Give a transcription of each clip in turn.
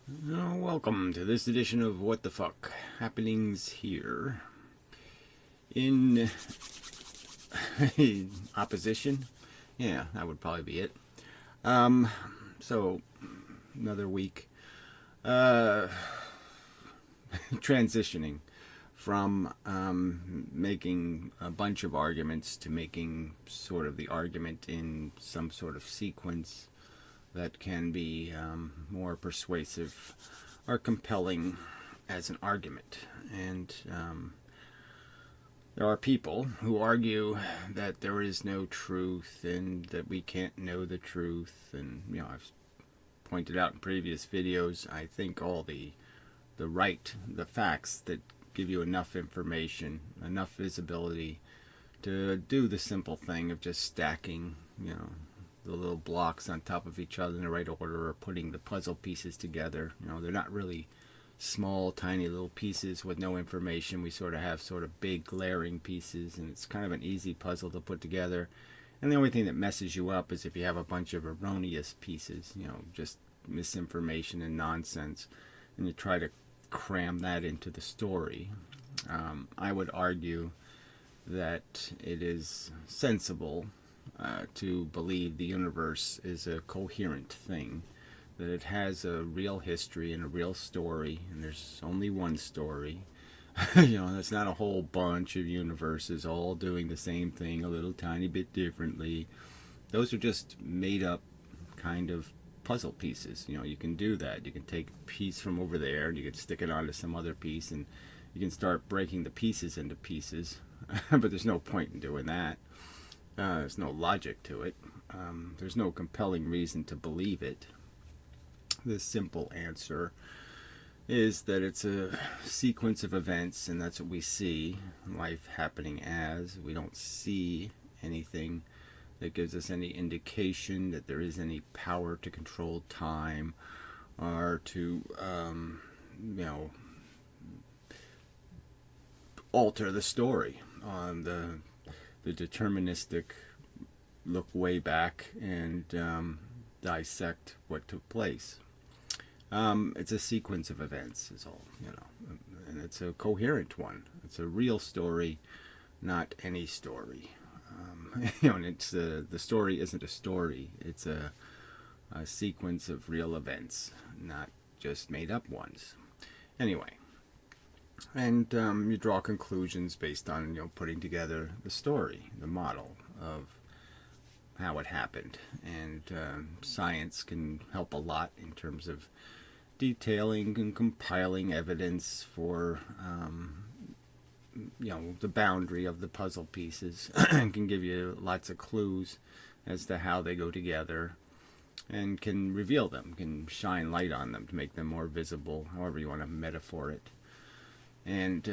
Welcome to this edition of What the Fuck Happenings here in opposition. Yeah, that would probably be it. So another week transitioning from making a bunch of arguments to making sort of the argument in some sort of sequence that can be more persuasive or compelling as an argument. And there are people who argue that there is no truth and that we can't know the truth. And, I've pointed out in previous videos, I think all the facts that give you enough information, enough visibility to do the simple thing of just stacking, the little blocks on top of each other in the right order, or putting the puzzle pieces together. They're not really small, tiny little pieces with no information. We sort of have big, glaring pieces, and it's kind of an easy puzzle to put together. And the only thing that messes you up is if you have a bunch of erroneous pieces, just misinformation and nonsense, and you try to cram that into the story. I would argue that it is sensible to believe the universe is a coherent thing, that it has a real history and a real story, and there's only one story. That's not a whole bunch of universes all doing the same thing a little tiny bit differently. Those are just made up kind of puzzle pieces. You can do that. You can take a piece from over there and you can stick it onto some other piece, and you can start breaking the pieces into pieces. But there's no point in doing that. There's no logic to it. There's no compelling reason to believe it. The simple answer is that it's a sequence of events, and that's what we see life happening as. We don't see anything that gives us any indication that there is any power to control time or to, alter the story. The deterministic look way back and dissect what took place. It's a sequence of events is all, and it's a coherent one. It's a real story, not any story. And it's the story isn't a story. It's a sequence of real events, not just made up ones. Anyway. And you draw conclusions based on putting together the story, the model of how it happened. And science can help a lot in terms of detailing and compiling evidence for the boundary of the puzzle pieces, and can give you lots of clues as to how they go together, and can reveal them, can shine light on them to make them more visible, however you want to metaphor it. And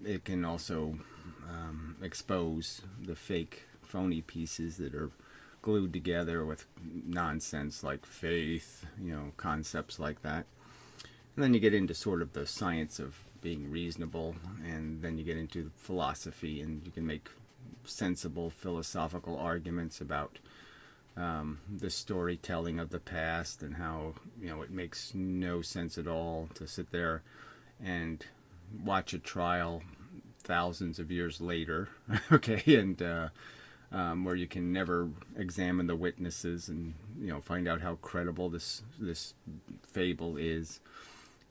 it can also expose the fake, phony pieces that are glued together with nonsense like faith, concepts like that. And then you get into sort of the science of being reasonable, and then you get into philosophy, and you can make sensible philosophical arguments about the storytelling of the past, and how it makes no sense at all to sit there and watch a trial thousands of years later, okay, and where you can never examine the witnesses and find out how credible this fable is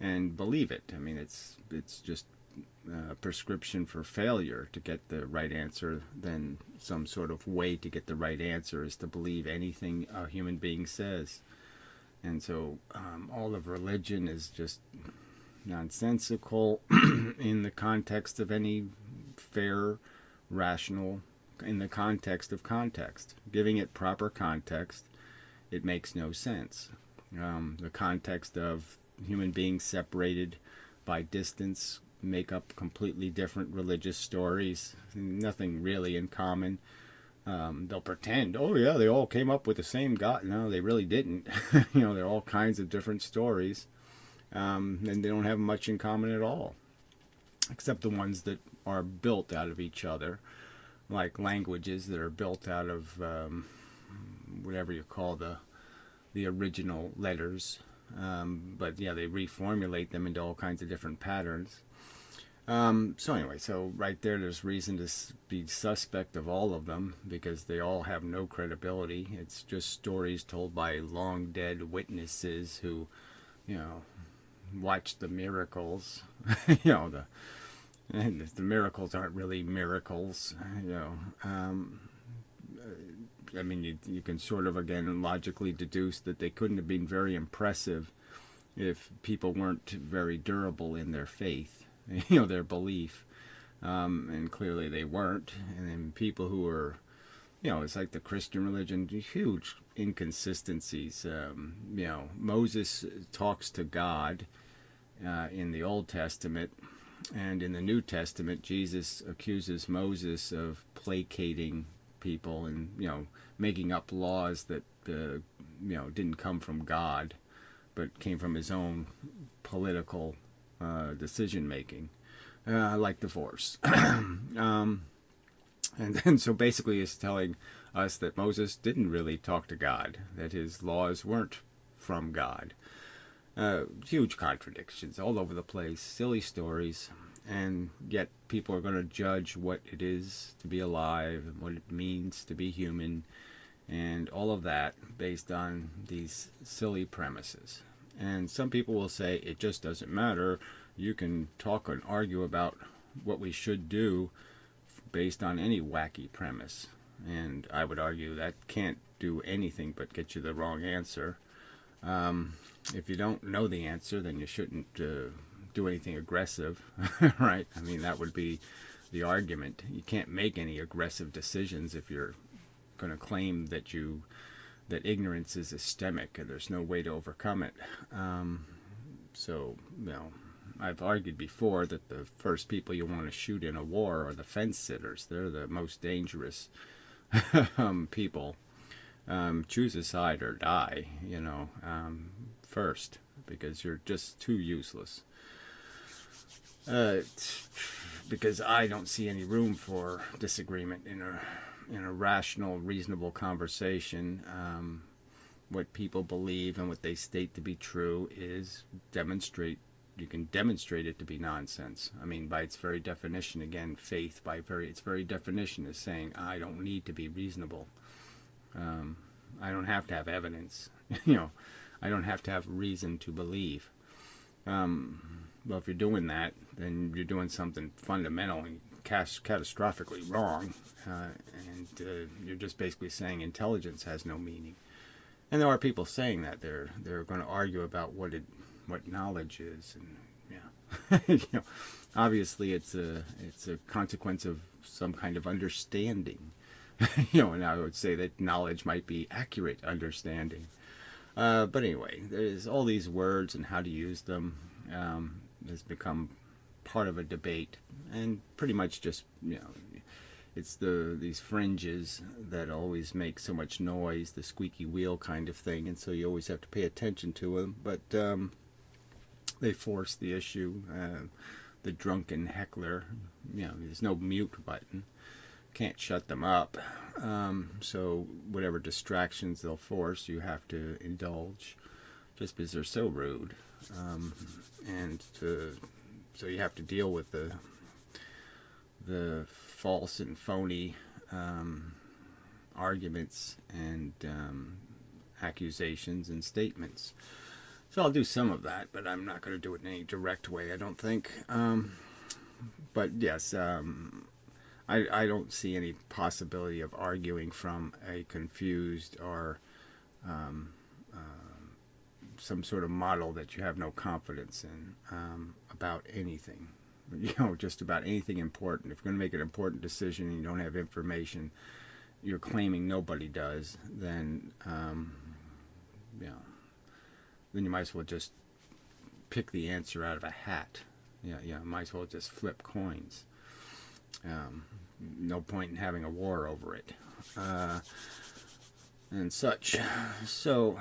and believe it. I mean, it's just a prescription for failure to get the right answer. Then some sort of way to get the right answer is to believe anything a human being says. And so all of religion is just nonsensical in the context of any fair, rational, in the context of context. Giving it proper context, it makes no sense. The context of human beings separated by distance make up completely different religious stories, nothing really in common. They'll pretend, oh yeah, they all came up with the same God. No, they really didn't. There are all kinds of different stories. And they don't have much in common at all, except the ones that are built out of each other, like languages that are built out of whatever you call the original letters But yeah, they reformulate them into all kinds of different patterns. So anyway, so right there's reason to be suspect of all of them because they all have no credibility. It's just stories told by long dead witnesses who, you know, watched the miracles. you know, the miracles aren't really miracles. You know, I mean, you can sort of again logically deduce that they couldn't have been very impressive if people weren't very durable in their faith. You know, their belief, and clearly they weren't. And then people who were, you know, it's like the Christian religion, huge inconsistencies. You know, Moses talks to God in the Old Testament, and in the New Testament, Jesus accuses Moses of placating people and, you know, making up laws that, you know, didn't come from God, but came from his own political decision making, like divorce. And then so basically it's telling us that Moses didn't really talk to God, that his laws weren't from God. Huge contradictions all over the place, silly stories, and yet people are going to judge what it is to be alive and what it means to be human and all of that based on these silly premises. And some people will say it just doesn't matter. You can talk and argue about what we should do based on any wacky premise. And I would argue that can't do anything but get you the wrong answer. If you don't know the answer, then you shouldn't do anything aggressive, right? I mean, that would be the argument. You can't make any aggressive decisions if you're going to claim that ignorance is systemic and there's no way to overcome it. So, you know, I've argued before that the first people you want to shoot in a war are the fence sitters. They're the most dangerous people. Choose a side or die, you know, first, because you're just too useless. Because I don't see any room for disagreement in a rational, reasonable conversation. What people believe and what they state to be true is you can demonstrate it to be nonsense. I mean, by its very definition, again, faith its very definition is saying I don't need to be reasonable. I don't have to have evidence. You know, I don't have to have reason to believe. Well, if you're doing that, then you're doing something fundamentally catastrophically wrong, and you're just basically saying intelligence has no meaning. And there are people saying that they're going to argue about what knowledge is, and yeah, you know, obviously it's a consequence of some kind of understanding. You know, and I would say that knowledge might be accurate understanding. But anyway, there's all these words and how to use them has become part of a debate, and pretty much just, you know, it's these fringes that always make so much noise, the squeaky wheel kind of thing, and so you always have to pay attention to them. But they force the issue. The drunken heckler, you know, there's no mute button. Can't shut them up. So whatever distractions they'll force, you have to indulge, just because they're so rude. So you have to deal with the false and phony arguments and accusations and statements. So I'll do some of that, but I'm not going to do it in any direct way, I don't think. But yes, I don't see any possibility of arguing from a confused or some sort of model that you have no confidence in about anything. You know, just about anything important. If you're going to make an important decision and you don't have information, you're claiming nobody does, then you know, then you might as well just pick the answer out of a hat. Yeah, might as well just flip coins. No point in having a war over it, and such. So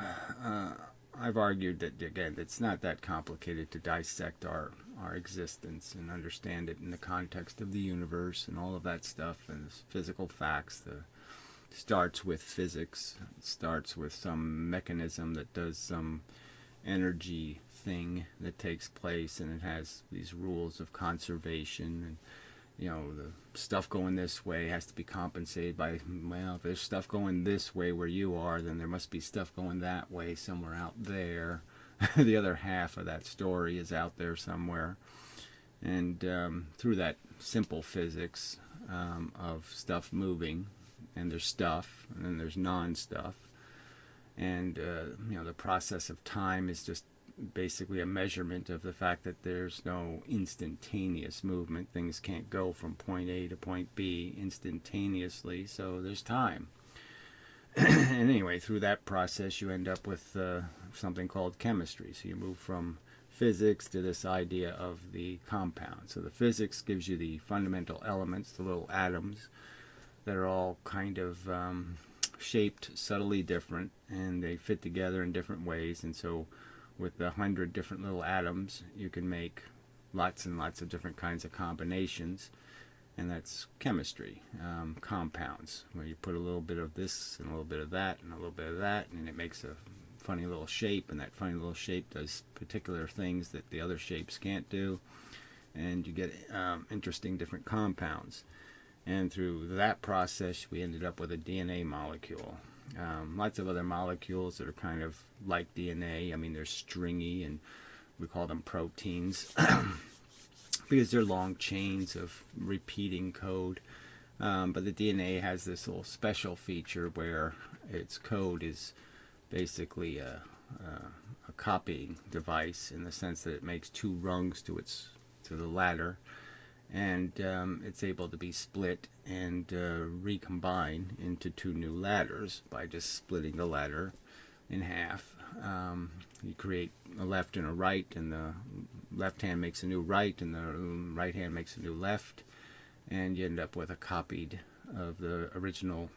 I've argued that, again, it's not that complicated to dissect our existence and understand it in the context of the universe and all of that stuff and physical facts. Starts with physics. It starts with some mechanism that does some energy thing that takes place, and it has these rules of conservation, and the stuff going this way has to be compensated by, well, if there's stuff going this way where you are, then there must be stuff going that way somewhere out there. The other half of that story is out there somewhere. And through that simple physics of stuff moving, and there's stuff, and then there's non-stuff, and the process of time is just basically a measurement of the fact that there's no instantaneous movement. Things can't go from point A to point B instantaneously, so there's time. And anyway, through that process you end up with something called chemistry. So you move from physics to this idea of the compound. So the physics gives you the fundamental elements, the little atoms, that are all kind of shaped subtly different, and they fit together in different ways. And so with 100 different little atoms, you can make lots and lots of different kinds of combinations, and that's chemistry. Compounds, where you put a little bit of this and a little bit of that and a little bit of that, and it makes a funny little shape, and that funny little shape does particular things that the other shapes can't do, and you get interesting different compounds. And through that process we ended up with a DNA molecule. Lots of other molecules that are kind of like DNA. I mean, they're stringy, and we call them proteins because they're long chains of repeating code. But the DNA has this little special feature where its code is basically a copying device, in the sense that it makes two rungs to the ladder, and it's able to be split and recombine into two new ladders by just splitting the ladder in half. You create a left and a right, and the left hand makes a new right, and the right hand makes a new left, and you end up with a copied of the original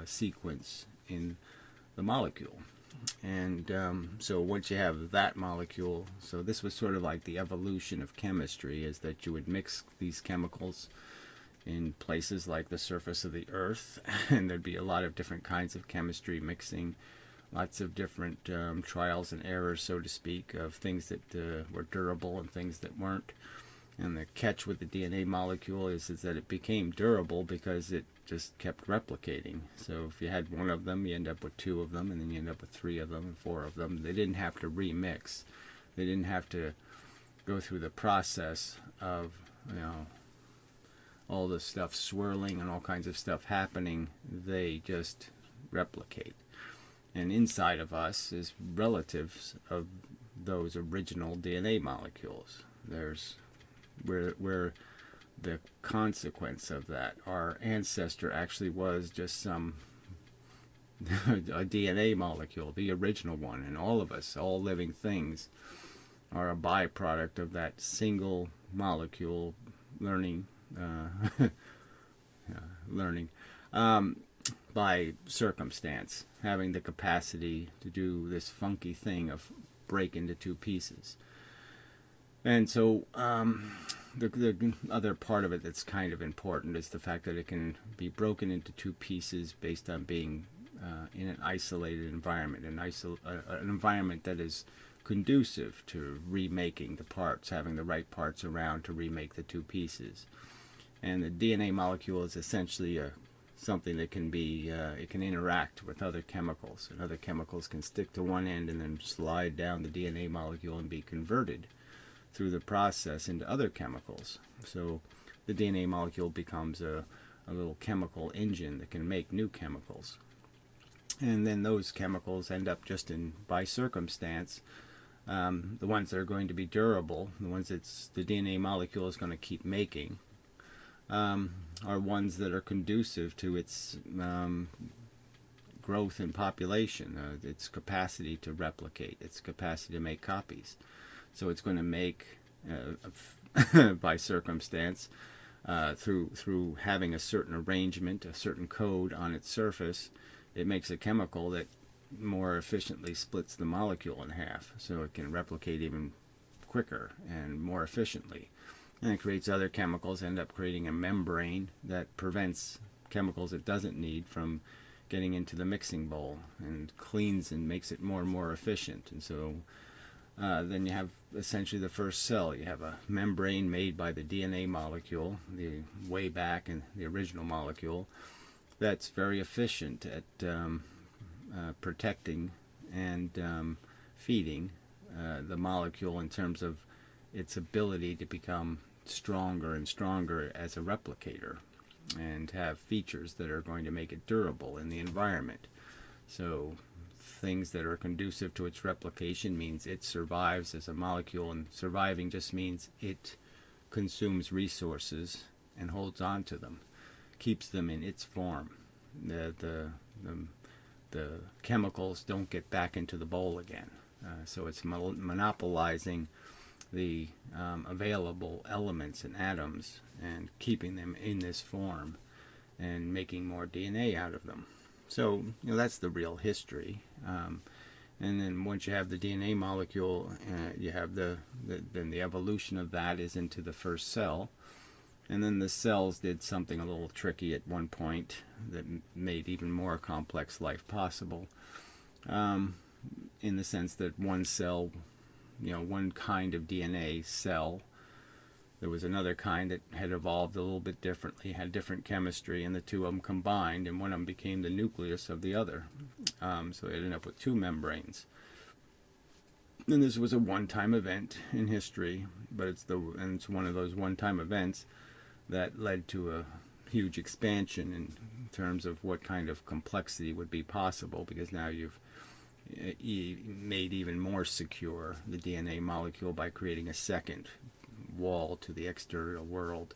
sequence in the molecule. And so once you have that molecule, so this was sort of like the evolution of chemistry, is that you would mix these chemicals in places like the surface of the earth, and there'd be a lot of different kinds of chemistry mixing, lots of different trials and errors, so to speak, of things that were durable and things that weren't. And the catch with the DNA molecule is that it became durable because it just kept replicating. So if you had one of them, you end up with two of them, and then you end up with three of them and four of them. They didn't have to remix. They didn't have to go through the process of, all the stuff swirling and all kinds of stuff happening. They just replicate. And inside of us is relatives of those original DNA molecules. There's where the consequence of that, our ancestor actually was just some a DNA molecule, the original one, and all of us, all living things, are a byproduct of that single molecule learning by circumstance, having the capacity to do this funky thing of break into two pieces. And so the other part of it that's kind of important is the fact that it can be broken into two pieces based on being in an isolated environment, an environment that is conducive to remaking the parts, having the right parts around to remake the two pieces. And the DNA molecule is essentially something that can be, it can interact with other chemicals, and other chemicals can stick to one end and then slide down the DNA molecule and be converted through the process into other chemicals. So the DNA molecule becomes a little chemical engine that can make new chemicals. And then those chemicals end up just by circumstance, the ones that are going to be durable, the ones that the DNA molecule is going to keep making, are ones that are conducive to its growth in population, its capacity to replicate, its capacity to make copies. So it's going to make, by circumstance, through having a certain arrangement, a certain code on its surface, it makes a chemical that more efficiently splits the molecule in half, so it can replicate even quicker and more efficiently. And it creates other chemicals, end up creating a membrane that prevents chemicals it doesn't need from getting into the mixing bowl, and cleans and makes it more and more efficient. And so then you have essentially the first cell. You have a membrane made by the DNA molecule, the way back in the original molecule, that's very efficient at protecting and feeding the molecule in terms of its ability to become stronger and stronger as a replicator and have features that are going to make it durable in the environment. So things that are conducive to its replication means it survives as a molecule, and surviving just means it consumes resources and holds on to them, keeps them in its form. The chemicals don't get back into the bowl again. So it's monopolizing the available elements and atoms and keeping them in this form and making more DNA out of them. So that's the real history. And then once you have the DNA molecule, you have then the evolution of that is into the first cell. And then the cells did something a little tricky at one point that made even more complex life possible, in the sense that one cell, one kind of DNA cell, there was another kind that had evolved a little bit differently, had different chemistry, and the two of them combined, and one of them became the nucleus of the other. So it ended up with two membranes. And this was a one-time event in history, but it's one of those one-time events that led to a huge expansion in terms of what kind of complexity would be possible, because now you've made even more secure the DNA molecule by creating a second wall to the external world,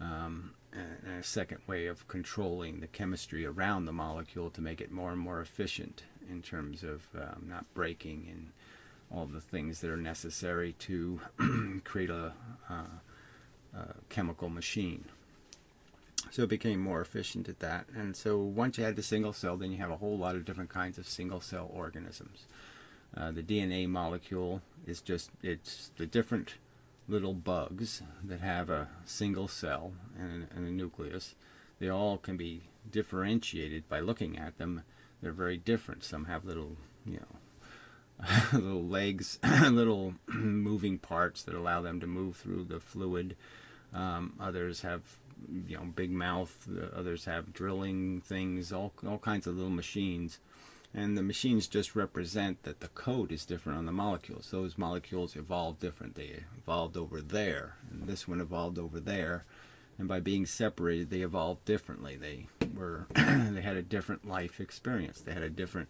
and a second way of controlling the chemistry around the molecule to make it more and more efficient in terms of not breaking and all the things that are necessary to create a chemical machine. So it became more efficient at that. And so once you had the single cell, then you have a whole lot of different kinds of single cell organisms. The DNA molecule is it's the different little bugs that have a single cell and a nucleus. They all can be differentiated by looking at them. They're very different. Some have little, little legs, little moving parts that allow them to move through the fluid. Others have, big mouth. Others have drilling things, all kinds of little machines. And the machines just represent that the code is different on the molecules. Those molecules evolved different. They evolved over there, and this one evolved over there. And by being separated, they evolved differently. They had a different life experience. They had a different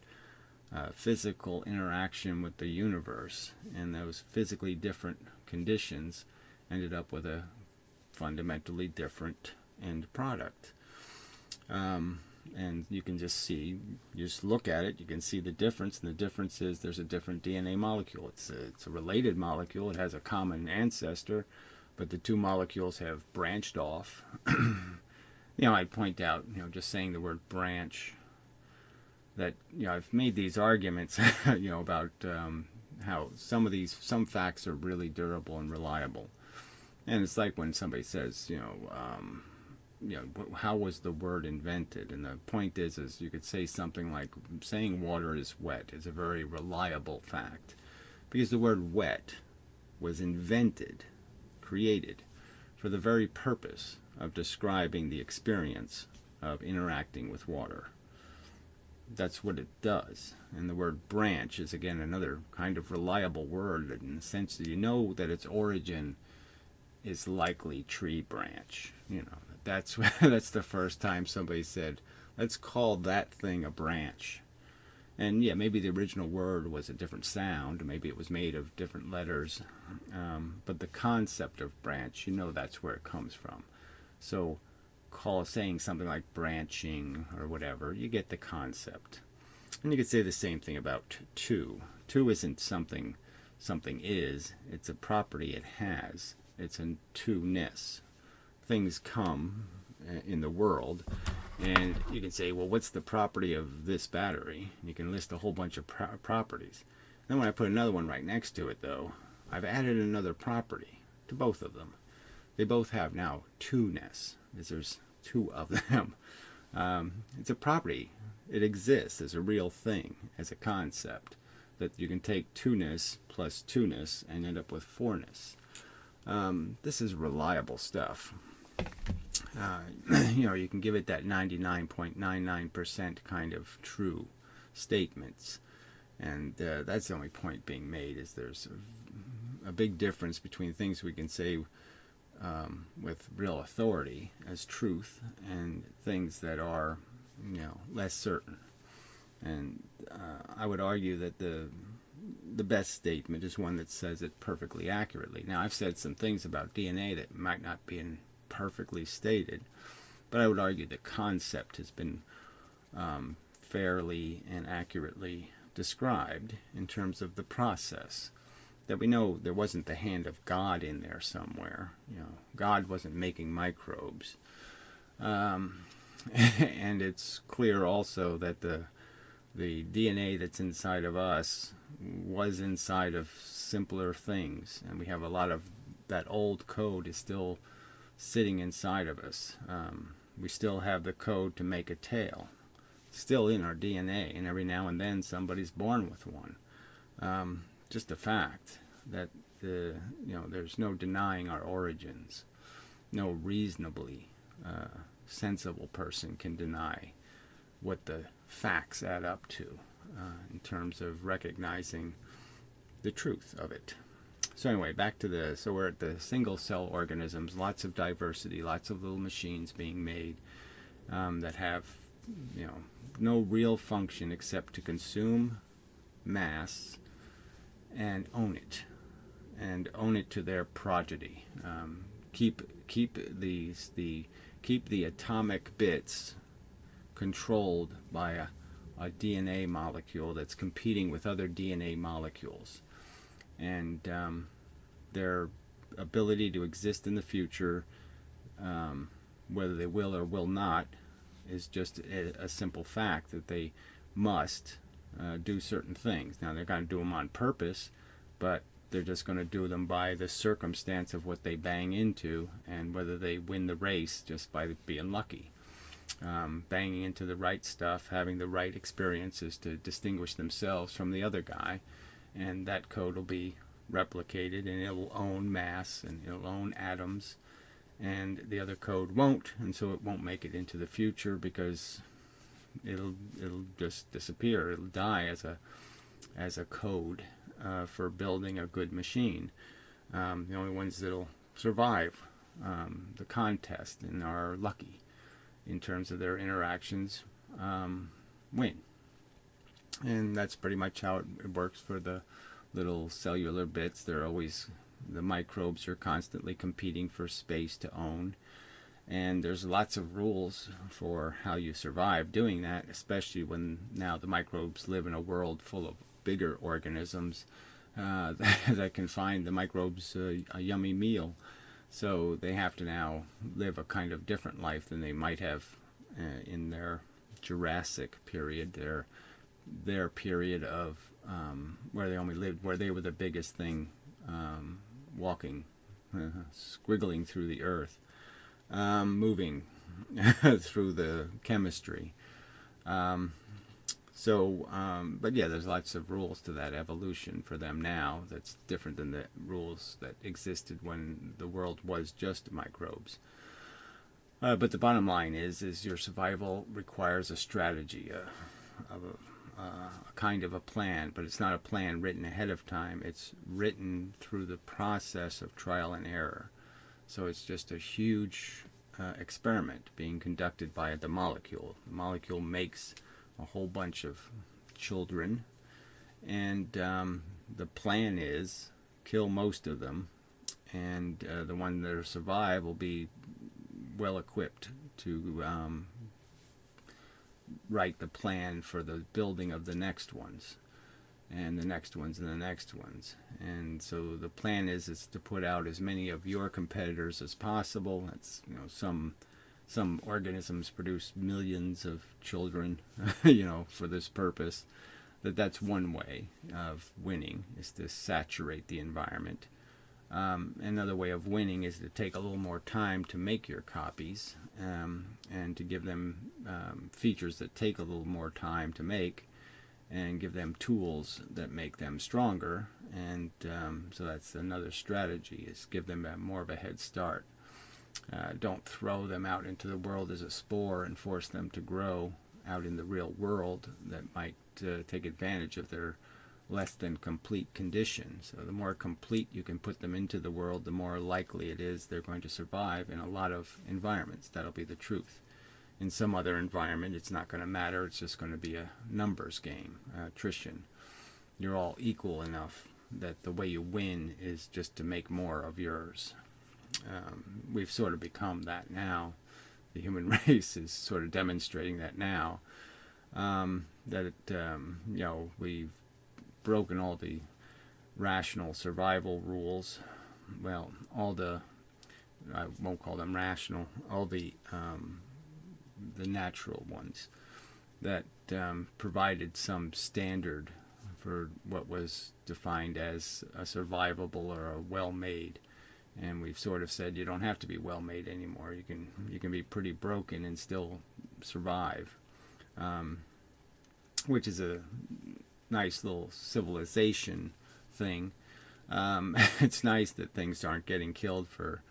physical interaction with the universe. And those physically different conditions ended up with a fundamentally different end product. And you can just see, you just look at it, you can see the difference, and the difference is there's a different DNA molecule. It's a related molecule, it has a common ancestor, but the two molecules have branched off. I'd point out, just saying the word branch, that, I've made these arguments, about how some facts are really durable and reliable. And it's like when somebody says, how was the word invented? And the point is you could say something like, saying water is wet is a very reliable fact, because the word wet was invented, created, for the very purpose of describing the experience of interacting with water. That's what it does. And the word branch is, again, another kind of reliable word, in the sense that that its origin is likely tree branch. That's the first time somebody said, let's call that thing a branch. And yeah, maybe the original word was a different sound, maybe it was made of different letters, but the concept of branch, that's where it comes from. So saying something like branching or whatever, you get the concept. And you could say the same thing about two. Two isn't something is, it's a property it has. It's a two-ness. Things come in the world, and you can say, well, what's the property of this battery? And you can list a whole bunch of properties. Then when I put another one right next to it, though, I've added another property to both of them. They both have now two-ness, because there's two of them. It's a property. It exists as a real thing, as a concept. that you can take 2ness plus 2ness and end up with 4ness. This is reliable stuff. You can give it that 99.99% kind of true statements. And that's the only point being made, is there's a big difference between things we can say with real authority as truth and things that are, less certain. And I would argue that the best statement is one that says it perfectly accurately. Now, I've said some things about DNA that might not be perfectly stated, but I would argue the concept has been fairly and accurately described in terms of the process. That we know there wasn't the hand of God in there somewhere. God wasn't making microbes. And it's clear also that the DNA that's inside of us was inside of simpler things, and we have a lot of that old code is still sitting inside of us. We still have the code to make a tail, still in our DNA, and every now and then somebody's born with one. Just a fact that there's no denying our origins. No reasonably sensible person can deny what the facts add up to in terms of recognizing the truth of it. So anyway, back to so we're at the single cell organisms, lots of diversity, lots of little machines being made that have, no real function except to consume mass and own it to their progeny. Keep the atomic bits controlled by a DNA molecule that's competing with other DNA molecules, and their ability to exist in the future, whether they will or will not, is just a simple fact that they must do certain things. Now, they're going to do them on purpose, but they're just going to do them by the circumstance of what they bang into and whether they win the race just by being lucky. Banging into the right stuff, having the right experiences to distinguish themselves from the other guy, and that code will be replicated, and it'll own mass and it'll own atoms, and the other code won't, and so it won't make it into the future because it'll just disappear. It'll die as a code for building a good machine. The only ones that'll survive the contest and are lucky in terms of their interactions win. And that's pretty much how it works for the little cellular bits. The microbes are constantly competing for space to own, and there's lots of rules for how you survive doing that, especially when now the microbes live in a world full of bigger organisms that can find the microbes a yummy meal. So they have to now live a kind of different life than they might have in their Jurassic period, their period of where they only lived, where they were the biggest thing walking, squiggling through the earth, moving through the chemistry. But yeah, there's lots of rules to that evolution for them now that's different than the rules that existed when the world was just microbes. But the bottom line is your survival requires a strategy, a kind of a plan, but it's not a plan written ahead of time. It's written through the process of trial and error. So it's just a huge experiment being conducted by the molecule. The molecule makes a whole bunch of children, and the plan is kill most of them, and the one that survive will be well equipped to write the plan for the building of the next ones, and the next ones, and the next ones. And so the plan is to put out as many of your competitors as possible. That's, some organisms produce millions of children, for this purpose. That's one way of winning, is to saturate the environment. Another way of winning is to take a little more time to make your copies, and to give them features that take a little more time to make, and give them tools that make them stronger. And so that's another strategy, is give them more of a head start. Don't throw them out into the world as a spore and force them to grow out in the real world that might take advantage of their less than complete condition. So the more complete you can put them into the world, the more likely it is they're going to survive in a lot of environments. That'll be the truth. In some other environment, it's not going to matter. It's just going to be a numbers game, attrition. You're all equal enough that the way you win is just to make more of yours. We've sort of become that now. The human race is sort of demonstrating that now. We've broken all the rational survival rules. Well, I won't call them rational, all the natural ones that provided some standard for what was defined as a survivable or a well-made. And we've sort of said you don't have to be well-made anymore. You can be pretty broken and still survive, which is a nice little civilization thing. It's nice that things aren't getting killed for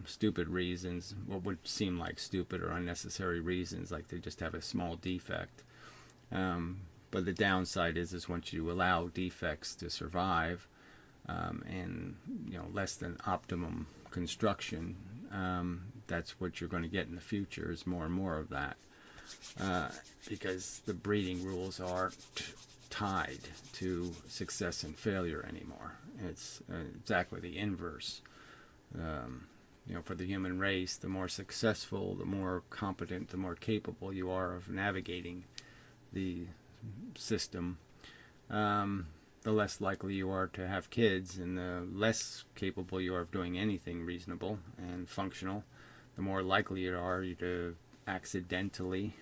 stupid reasons, what would seem like stupid or unnecessary reasons, like they just have a small defect. But the downside is once you allow defects to survive, and less than optimum construction, that's what you're going to get in the future, is more and more of that, because the breeding rules aren't tied to success and failure anymore. It's exactly the inverse. For the human race, the more successful, the more competent, the more capable you are of navigating the system, the less likely you are to have kids, and the less capable you are of doing anything reasonable and functional, the more likely you are to accidentally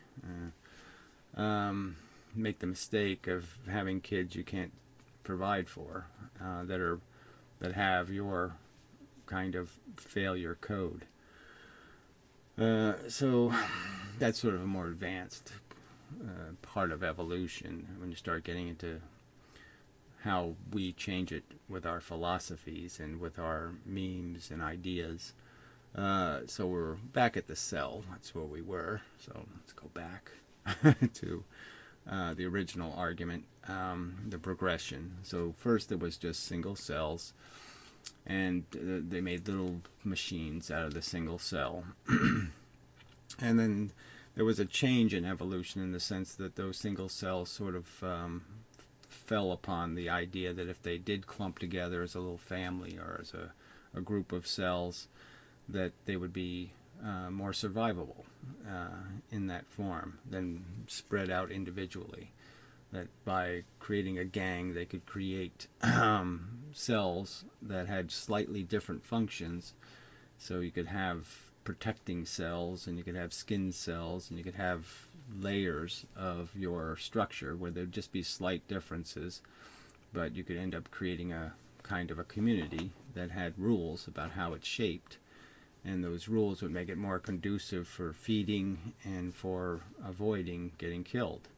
make the mistake of having kids you can't provide for, that have your kind of failure code. So that's sort of a more advanced part of evolution, when you start getting into how we change it with our philosophies and with our memes and ideas. So we're back at the cell. That's where we were. So let's go back to the original argument, the progression. So first it was just single cells, and they made little machines out of the single cell. And then there was a change in evolution, in the sense that those single cells sort of fell upon the idea that if they did clump together as a little family or as a group of cells, that they would be more survivable in that form than spread out individually. That by creating a gang, they could create cells that had slightly different functions. So you could have protecting cells, and you could have skin cells, and you could have layers of your structure where there'd just be slight differences, but you could end up creating a kind of a community that had rules about how it's shaped, and those rules would make it more conducive for feeding and for avoiding getting killed.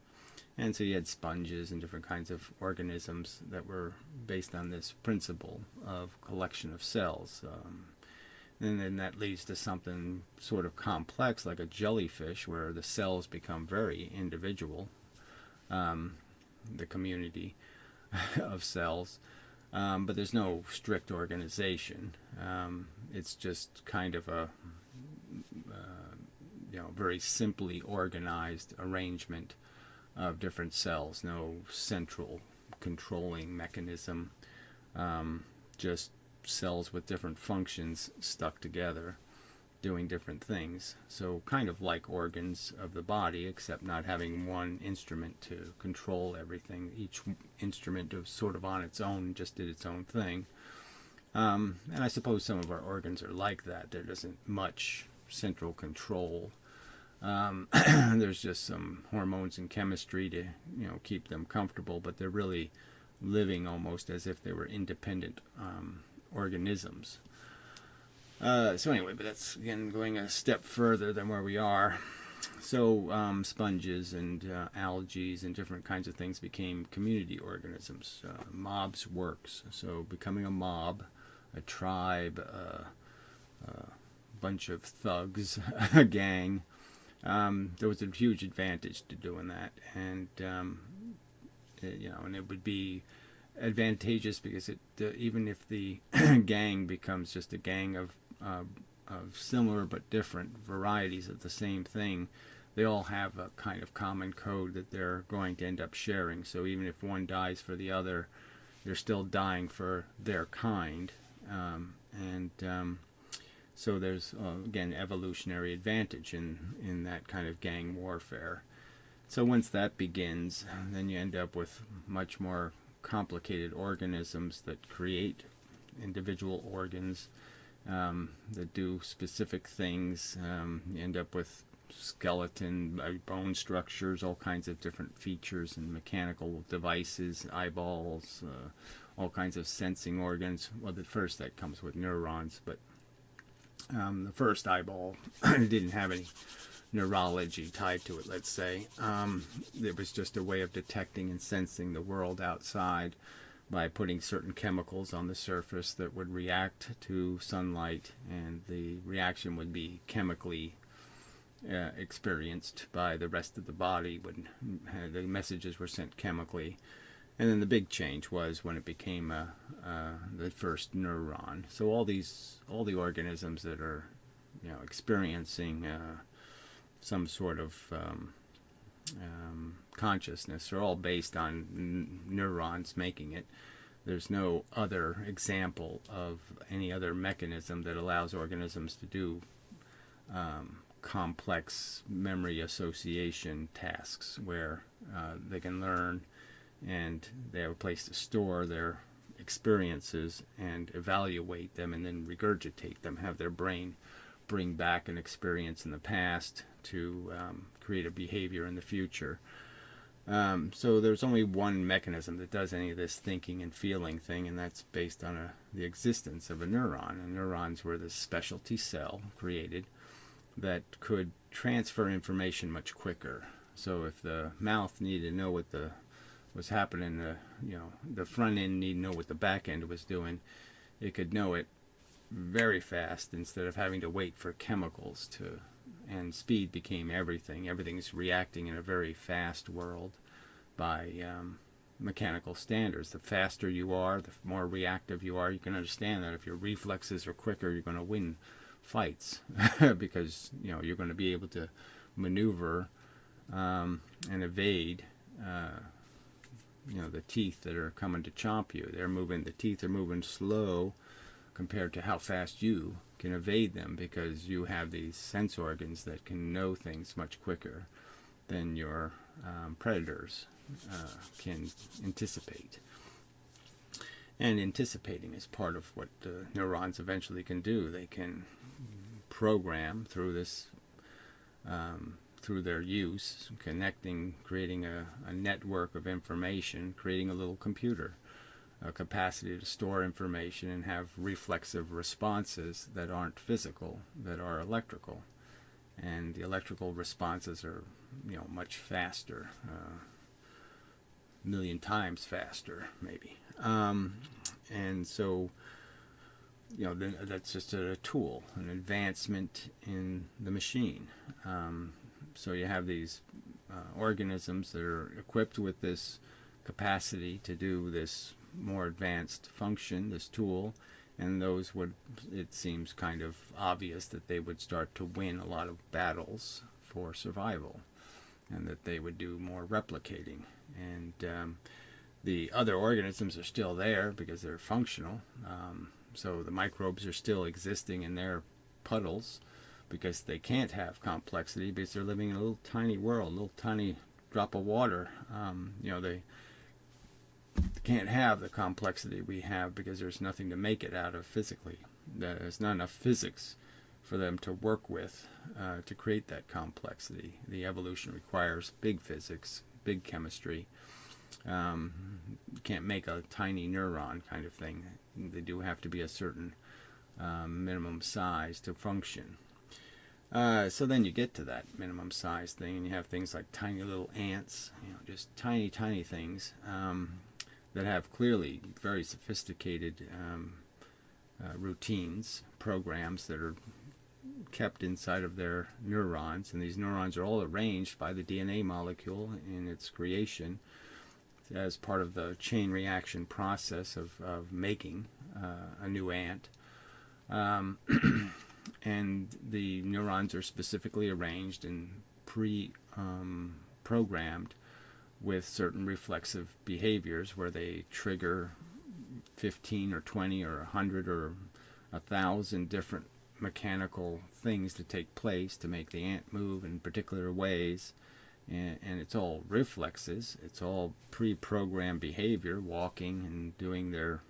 And so you had sponges and different kinds of organisms that were based on this principle of collection of cells. And then that leads to something sort of complex, like a jellyfish, where the cells become very individual, the community of cells. But there's no strict organization. It's just kind of a very simply organized arrangement of different cells. No central controlling mechanism. Just cells with different functions stuck together, doing different things. So kind of like organs of the body, except not having one instrument to control everything. Each instrument was sort of on its own, just did its own thing. And I suppose some of our organs are like that. There isn't much central control. There's just some hormones and chemistry to keep them comfortable, but they're really living almost as if they were independent organisms. So anyway, but that's again going a step further than where we are. Sponges and algae and different kinds of things became community organisms. Mobs works. So becoming a mob, a tribe, a bunch of thugs, a gang. There was a huge advantage to doing that, and and it would be advantageous because even if the gang becomes just a gang of similar but different varieties of the same thing, they all have a kind of common code that they're going to end up sharing. So even if one dies for the other, they're still dying for their kind. So there's, again, evolutionary advantage in that kind of gang warfare. So once that begins, then you end up with much more complicated organisms that create individual organs that do specific things. You end up with skeleton, bone structures, all kinds of different features and mechanical devices, eyeballs, all kinds of sensing organs. Well, at first that comes with neurons, but the first eyeball didn't have any neurology tied to it, let's say. It was just a way of detecting and sensing the world outside by putting certain chemicals on the surface that would react to sunlight, and the reaction would be chemically experienced by the rest of the body when the messages were sent chemically. And then the big change was when it became the first neuron. So all the organisms that are, experiencing some sort of consciousness are all based on neurons making it. There's no other example of any other mechanism that allows organisms to do complex memory association tasks where they can learn and they have a place to store their experiences and evaluate them and then regurgitate them, have their brain bring back an experience in the past to create a behavior in the future. So there's only one mechanism that does any of this thinking and feeling thing, and that's based on the existence of a neuron. And neurons were this specialty cell created that could transfer information much quicker. So if the mouth needed to know what was happening, the front end needed to know what the back end was doing, it could know it very fast instead of having to wait for chemicals to. And speed became everything. Everything's reacting in a very fast world by mechanical standards. The faster you are, the more reactive you are. You can understand that if your reflexes are quicker, you're going to win fights because you're going to be able to maneuver and evade the teeth that are coming to chomp you. The teeth are moving slow compared to how fast you can evade them, because you have these sense organs that can know things much quicker than your predators can anticipate. And anticipating is part of what neurons eventually can do. They can program through this, through their use, creating a network of information, creating a little computer, a capacity to store information and have reflexive responses that aren't physical, that are electrical. And the electrical responses are, much faster, a million times faster, maybe. And so, that's just a tool, an advancement in the machine. So you have these organisms that are equipped with this capacity to do this more advanced function, this tool, and those it seems kind of obvious that they would start to win a lot of battles for survival, and that they would do more replicating. And the other organisms are still there because they're functional. So the microbes are still existing in their puddles because they can't have complexity because they're living in a little tiny world, a little tiny drop of water. They can't have the complexity we have because there's nothing to make it out of physically. There's not enough physics for them to work with to create that complexity. The evolution requires big physics, big chemistry. You can't make a tiny neuron kind of thing. They do have to be a certain minimum size to function. So then you get to that minimum size thing, and you have things like tiny little ants, just tiny, tiny things that have clearly very sophisticated routines, programs that are kept inside of their neurons, and these neurons are all arranged by the DNA molecule in its creation as part of the chain reaction process of making a new ant. And the neurons are specifically arranged and programmed with certain reflexive behaviors where they trigger 15 or 20 or 100 or 1,000 different mechanical things to take place to make the ant move in particular ways. And it's all reflexes. It's all pre-programmed behavior, walking and doing their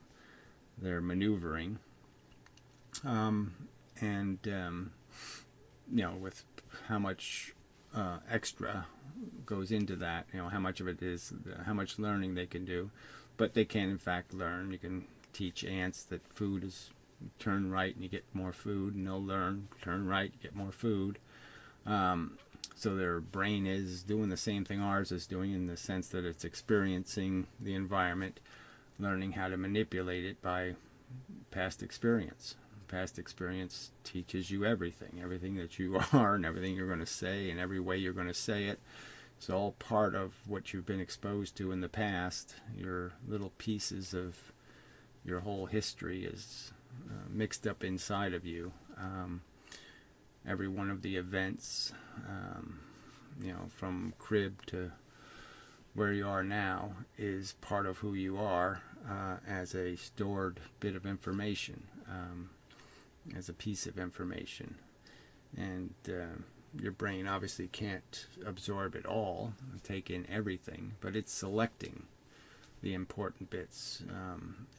maneuvering. With how much extra goes into that, how much of it is, how much learning they can do. But they can, in fact, learn. You can teach ants that food is turn right and you get more food, and they'll learn turn right, you get more food. So their brain is doing the same thing ours is doing, in the sense that it's experiencing the environment, learning how to manipulate it by past experience. Past experience teaches you everything that you are and everything you're going to say and every way you're going to say it. It's all part of what you've been exposed to in the past. Your little pieces of your whole history is mixed up inside of you. Every one of the events, from crib to where you are now, is part of who you are as a stored bit of information, as a piece of information. And your brain obviously can't absorb it all, take in everything, but it's selecting the important bits.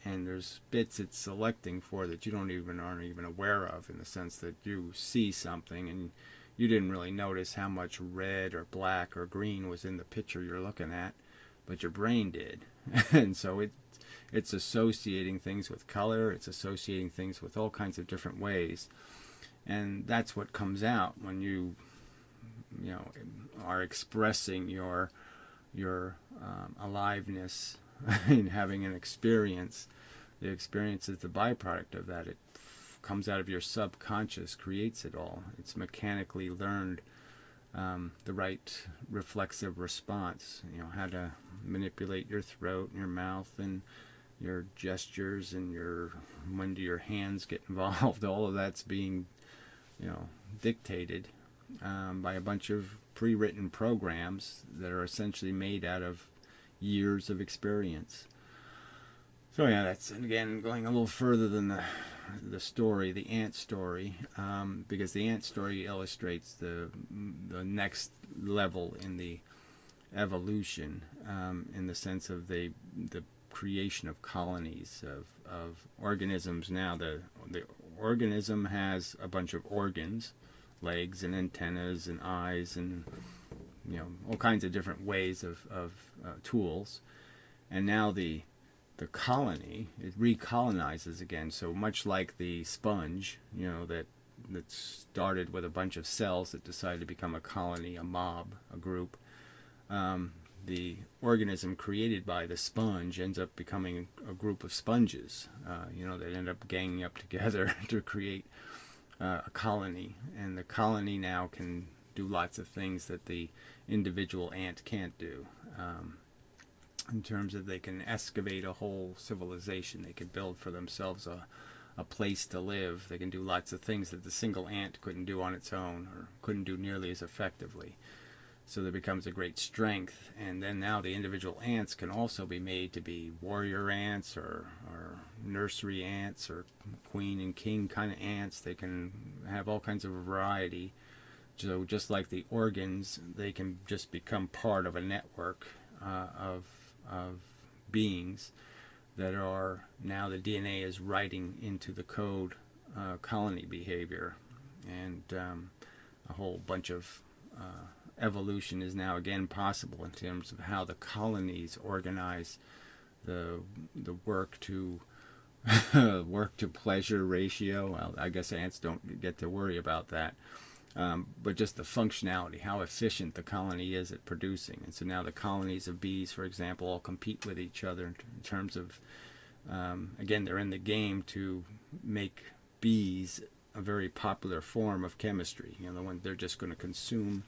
And there's bits it's selecting for that you aren't even aware of, in the sense that you see something and you didn't really notice how much red or black or green was in the picture you're looking at, but your brain did. And so it's associating things with color, it's associating things with all kinds of different ways. And that's what comes out when you are expressing your aliveness in having an experience. The experience is the byproduct of that. It comes out of your subconscious, creates it all. It's mechanically learned the right reflexive response, how to manipulate your throat and your mouth and your gestures and when do your hands get involved. All of that's being dictated by a bunch of pre-written programs that are essentially made out of years of experience. So yeah, that's, again, going a little further than the story, the ant story, because the ant story illustrates the next level in the evolution, in the sense of the creation of colonies of organisms. Now the organism has a bunch of organs, legs and antennas and eyes and all kinds of different ways of tools. And now the colony, it recolonizes again. So much like the sponge, that started with a bunch of cells that decided to become a colony, a mob, a group. The organism created by the sponge ends up becoming a group of sponges, that end up ganging up together to create a colony. And the colony now can do lots of things that the individual ant can't do. In terms of, they can excavate a whole civilization, they can build for themselves a place to live, they can do lots of things that the single ant couldn't do on its own, or couldn't do nearly as effectively. So there becomes a great strength. And then now the individual ants can also be made to be warrior ants or nursery ants or queen and king kind of ants. They can have all kinds of variety. So just like the organs, they can just become part of a network of beings that are, now the DNA is writing into the code colony behavior. And a whole bunch of evolution is now again possible in terms of how the colonies organize the work to work to pleasure ratio. Well, I guess ants don't get to worry about that, but just the functionality, how efficient the colony is at producing. And so now the colonies of bees, for example, all compete with each other in terms of, again, they're in the game to make bees a very popular form of chemistry. You know, the one they're just going to consume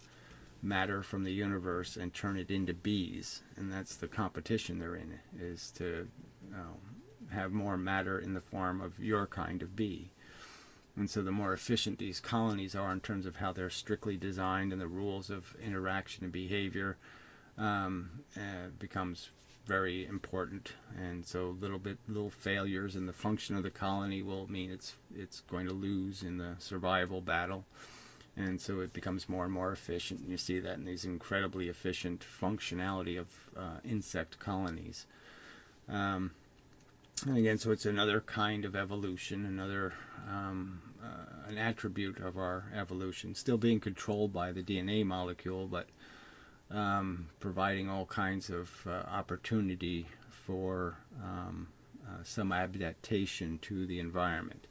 matter from the universe and turn it into bees, and that's the competition they're in, is to have more matter in the form of your kind of bee. And so the more efficient these colonies are in terms of how they're strictly designed and the rules of interaction and behavior becomes very important. And so little failures in the function of the colony will mean it's going to lose in the survival battle. And so it becomes more and more efficient. And you see that in these incredibly efficient functionality of insect colonies. And again, so it's another kind of evolution, another an attribute of our evolution, still being controlled by the DNA molecule, but providing all kinds of opportunity for some adaptation to the environment.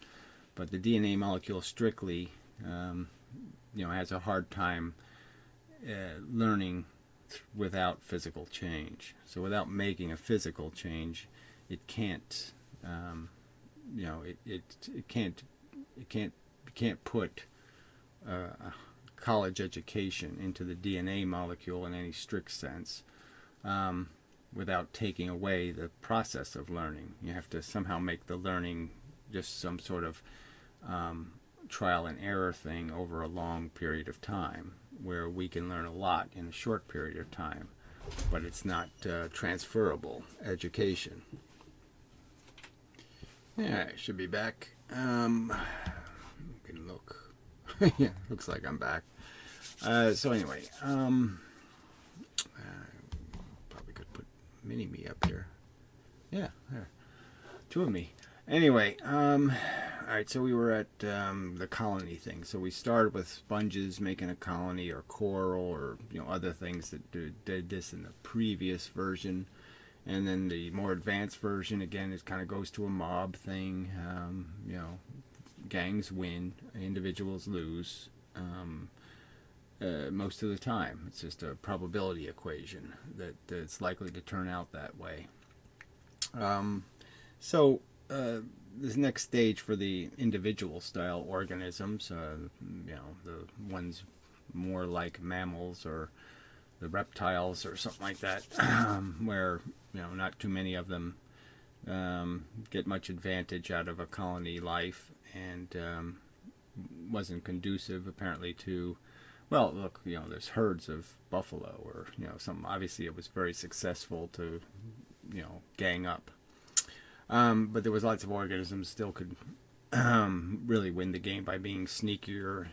But the DNA molecule strictly, has a hard time learning without physical change. So without making a physical change, it can't, it can't put a college education into the DNA molecule in any strict sense, without taking away the process of learning. You have to somehow make the learning just some sort of trial and error thing over a long period of time, where we can learn a lot in a short period of time, but it's not transferable education. Yeah, I should be back. Can look. Yeah, looks like I'm back. So anyway, probably could put mini-me up here. Yeah, there. Two of me. Anyway, alright, so we were at the colony thing. So we started with sponges making a colony, or coral, or other things that did this in the previous version. And then the more advanced version, again, it kind of goes to a mob thing. Gangs win, individuals lose most of the time. It's just a probability equation that it's likely to turn out that way. This next stage for the individual style organisms, the ones more like mammals or the reptiles or something like that, where not too many of them get much advantage out of a colony life, and wasn't conducive apparently to, well, look, there's herds of buffalo, or some, obviously it was very successful to gang up, but there was lots of organisms still could really win the game by being sneakier.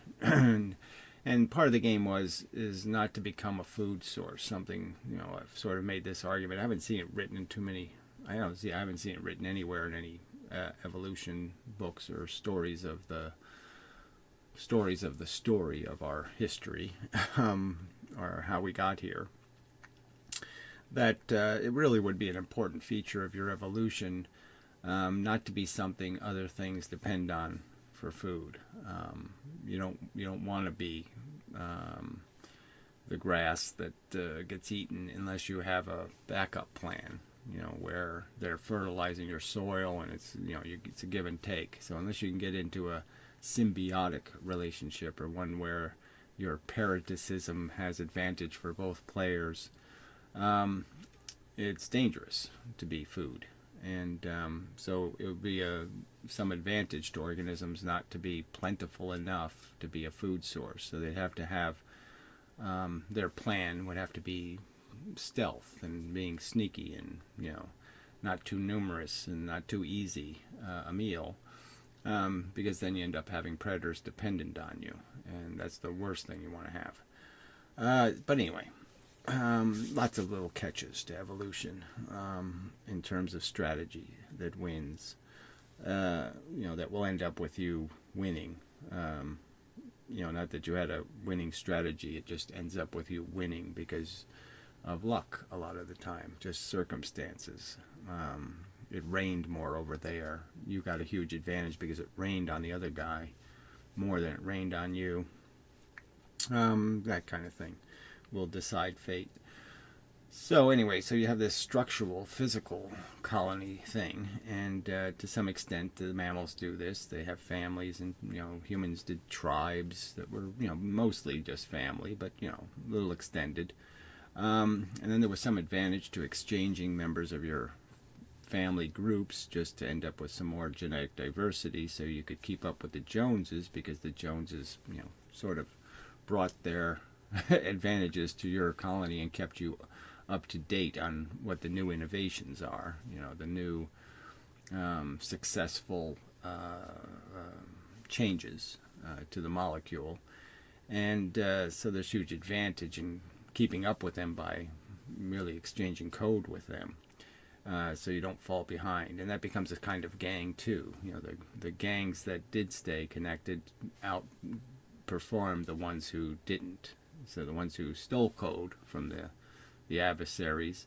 And part of the game is not to become a food source. Something, I've sort of made this argument. I haven't seen it written in too many. I haven't seen it written anywhere in any evolution books or stories of the story of our history, or how we got here. That it really would be an important feature of your evolution, not to be something other things depend on for food. You don't want to be the grass that gets eaten unless you have a backup plan, where they're fertilizing your soil, and it's it's a give and take. So unless you can get into a symbiotic relationship, or one where your parasitism has advantage for both players, it's dangerous to be food. And so it would be some advantage to organisms not to be plentiful enough to be a food source. So they'd have to have, their plan would have to be stealth and being sneaky, and not too numerous and not too easy a meal, because then you end up having predators dependent on you, and that's the worst thing you want to have. But anyway, lots of little catches to evolution, in terms of strategy that wins, that will end up with you winning. Not that you had a winning strategy, it just ends up with you winning because of luck a lot of the time, just circumstances. It rained more over there. You got a huge advantage because it rained on the other guy more than it rained on you. That kind of thing will decide fate. So anyway, so you have this structural, physical colony thing, and to some extent, the mammals do this. They have families, and humans did tribes that were mostly just family, but a little extended. And then there was some advantage to exchanging members of your family groups just to end up with some more genetic diversity, so you could keep up with the Joneses, because the Joneses, sort of brought their advantages to your colony and kept you up to date on what the new innovations are, the new successful changes to the molecule. And so there's huge advantage in keeping up with them by merely exchanging code with them, so you don't fall behind. And that becomes a kind of gang too. The gangs that did stay connected outperformed the ones who didn't. So the ones who stole code from the adversaries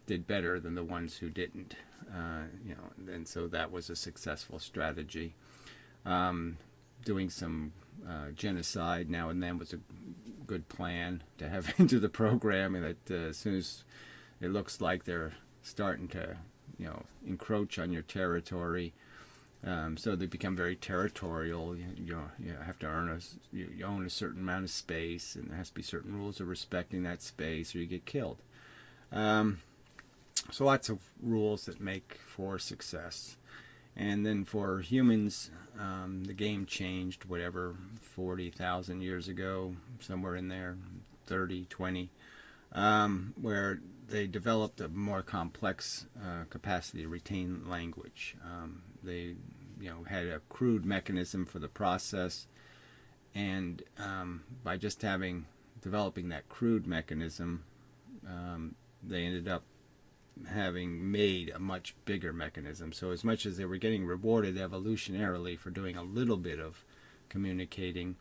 did better than the ones who didn't. And so that was a successful strategy. Doing some genocide now and then was a good plan to have into the program, and that as soon as it looks like they're starting to encroach on your territory, so they become very territorial. You have to you own a certain amount of space, and there has to be certain rules of respecting that space, or you get killed. So lots of rules that make for success. And then for humans, the game changed, 40,000 years ago, somewhere in there, 30, 20, where they developed a more complex capacity to retain language. They had a crude mechanism for the process, and by just developing that crude mechanism, they ended up having made a much bigger mechanism. So as much as they were getting rewarded evolutionarily for doing a little bit of communicating,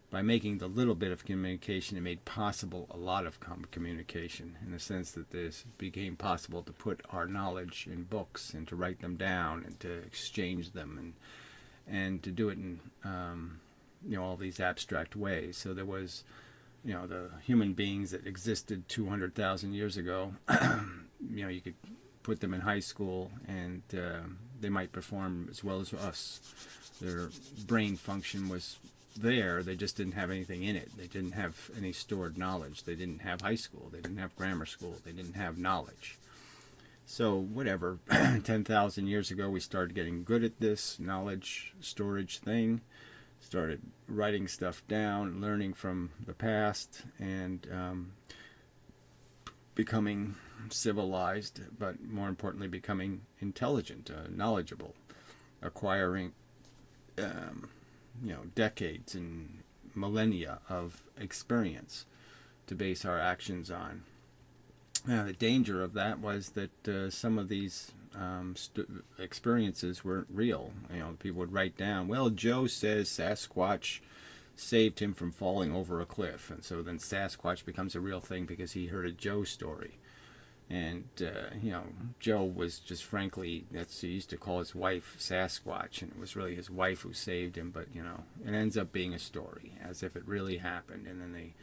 by making the little bit of communication, it made possible a lot of communication, in the sense that this became possible to put our knowledge in books and to write them down and to exchange them and to do it in all these abstract ways. So there was the human beings that existed 200,000 years ago. You could put them in high school and they might perform as well as us. Their brain function was there, they just didn't have anything in it. They didn't have any stored knowledge. They didn't have high school. They didn't have grammar school. They didn't have knowledge. So 10,000 years ago we started getting good at this knowledge storage thing, started writing stuff down, learning from the past, and becoming civilized, but more importantly becoming intelligent, knowledgeable, acquiring decades and millennia of experience to base our actions on. Now, the danger of that was that some of these experiences weren't real. People would write down, well, Joe says Sasquatch saved him from falling over a cliff, and so then Sasquatch becomes a real thing because he heard a Joe story. And Joe was just, frankly, he used to call his wife Sasquatch, and it was really his wife who saved him, but it ends up being a story as if it really happened. And then they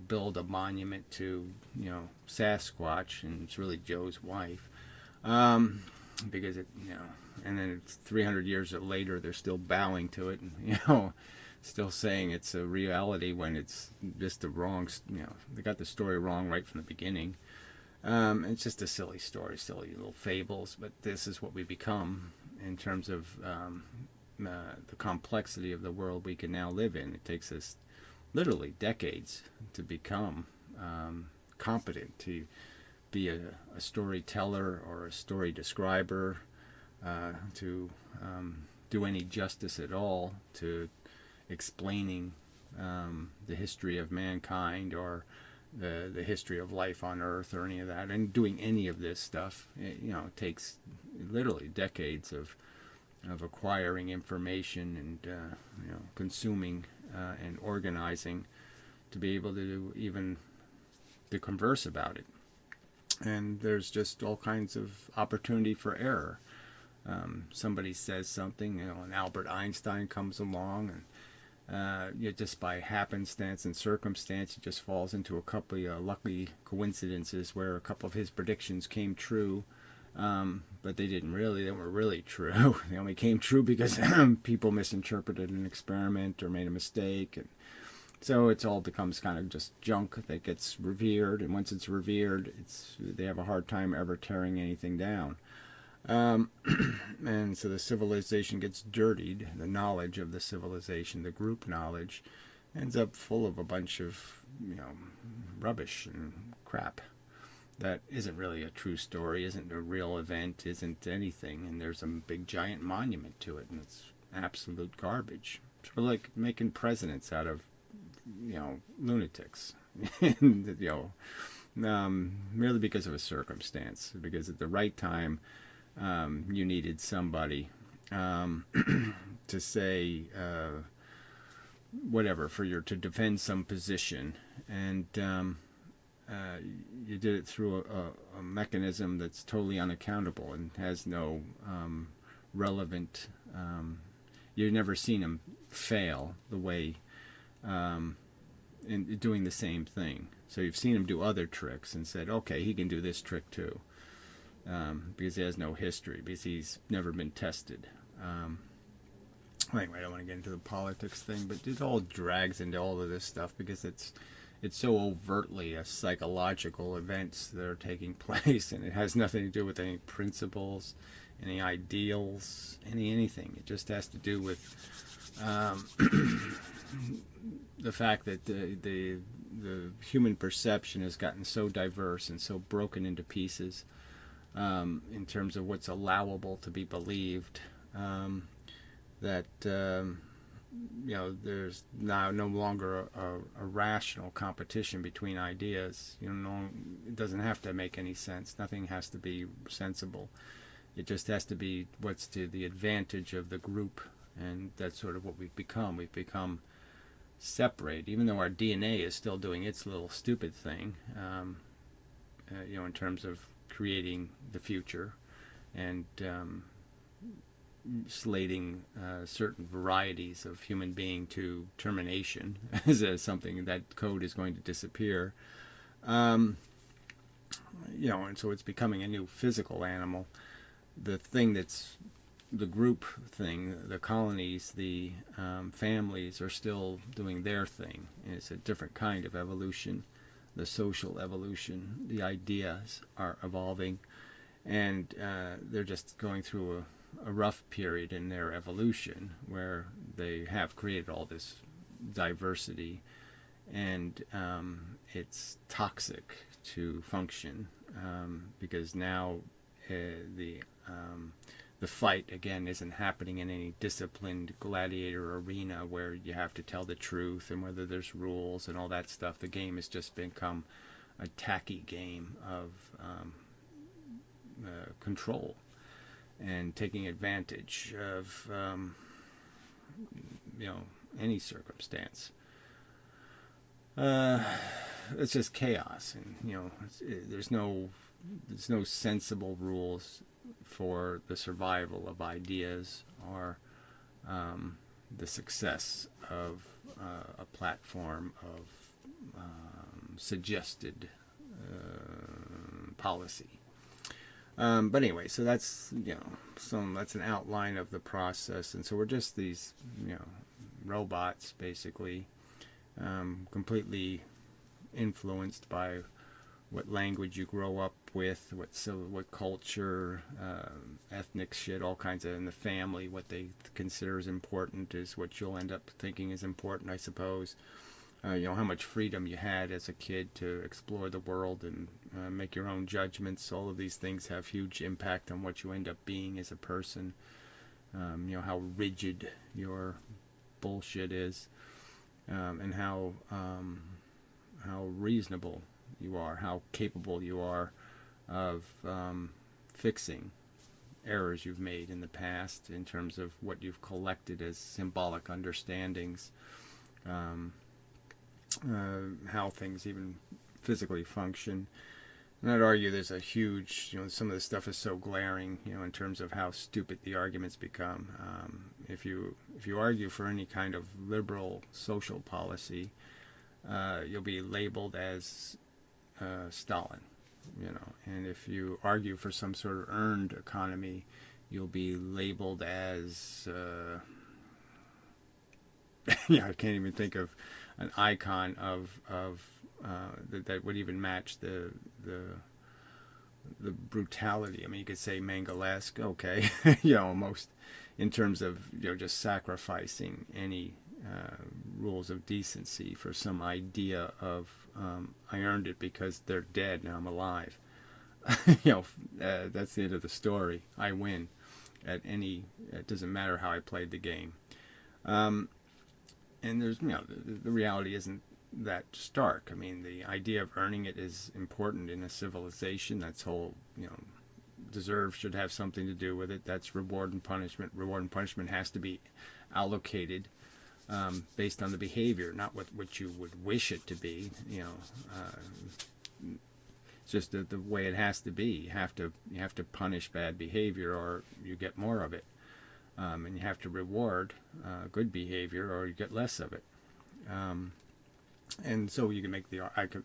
build a monument to Sasquatch, and it's really Joe's wife, because and then it's 300 years later they're still bowing to it, and still saying it's a reality when it's just the wrong. They got the story wrong right from the beginning. It's just a silly story, silly little fables, but this is what we become in terms of the complexity of the world we can now live in. It takes us literally decades to become competent to be a storyteller or a story describer, to do any justice at all to explaining the history of mankind or the history of life on Earth or any of that. And doing any of this stuff, it takes literally decades of acquiring information and consuming and organizing to be able to even to converse about it. And there's just all kinds of opportunity for error. Somebody says something, and Albert Einstein comes along, just by happenstance and circumstance, he just falls into a couple of lucky coincidences where a couple of his predictions came true. But they weren't really true. They only came true because people misinterpreted an experiment or made a mistake. And so it all becomes kind of just junk that gets revered. And once it's revered, they have a hard time ever tearing anything down. And so the civilization gets dirtied. The knowledge of the civilization, the group knowledge, ends up full of a bunch of, rubbish and crap that isn't really a true story, isn't a real event, isn't anything, and there's a big giant monument to it, and it's absolute garbage. It's like making presidents out of, lunatics, merely because of a circumstance, because at the right time, you needed somebody to say whatever to defend some position, and you did it through a mechanism that's totally unaccountable and has no relevant. You've never seen him fail the way in doing the same thing. So you've seen him do other tricks and said, okay, he can do this trick too. Because he has no history, because he's never been tested. Anyway, I don't want to get into the politics thing, but it all drags into all of this stuff because it's so overtly a psychological events that are taking place, and it has nothing to do with any principles, any ideals, anything. It just has to do with the fact that the human perception has gotten so diverse and so broken into pieces. In terms of what's allowable to be believed, that there's now no longer a rational competition between ideas. It doesn't have to make any sense. Nothing has to be sensible. It just has to be what's to the advantage of the group, and that's sort of what we've become. We've become separate, even though our DNA is still doing its little stupid thing. In terms of creating the future and slating certain varieties of human being to termination as something that code is going to disappear. And so it's becoming a new physical animal. The thing that's the group thing, the colonies, the families are still doing their thing. And it's a different kind of evolution. The social evolution, the ideas are evolving, and they're just going through a rough period in their evolution where they have created all this diversity, and it's toxic to function because now the fight again isn't happening in any disciplined gladiator arena where you have to tell the truth and whether there's rules and all that stuff. The game has just become a tacky game of control and taking advantage of any circumstance. It's just chaos, and there's no sensible rules for the survival of ideas or the success of a platform of suggested policy. But anyway, so that's that's an outline of the process, and so we're just these robots basically, completely influenced by what language you grow up with, what culture, ethnic shit, all kinds of, in the family, what they consider is important is what you'll end up thinking is important, I suppose. How much freedom you had as a kid to explore the world and make your own judgments. All of these things have huge impact on what you end up being as a person. How rigid your bullshit is, and how reasonable you are, how capable you are of fixing errors you've made in the past in terms of what you've collected as symbolic understandings, how things even physically function, And I'd argue there's a huge, some of this stuff is so glaring, in terms of how stupid the arguments become. If you argue for any kind of liberal social policy, you'll be labeled as Stalin, and if you argue for some sort of earned economy, you'll be labeled as I can't even think of an icon of that would even match the brutality. I mean, you could say Mengele-esque, okay, almost in terms of just sacrificing any rules of decency for some idea of I earned it because they're dead now I'm alive. That's the end of the story. I win it doesn't matter how I played the game. And there's, the reality isn't that stark. I mean, the idea of earning it is important in a civilization. That's whole, deserve should have something to do with it. That's reward and punishment. Reward and punishment has to be allocated based on the behavior, not what you would wish it to be. It's just the way it has to be. You have to punish bad behavior, or you get more of it. And you have to reward good behavior, or you get less of it. And so you can make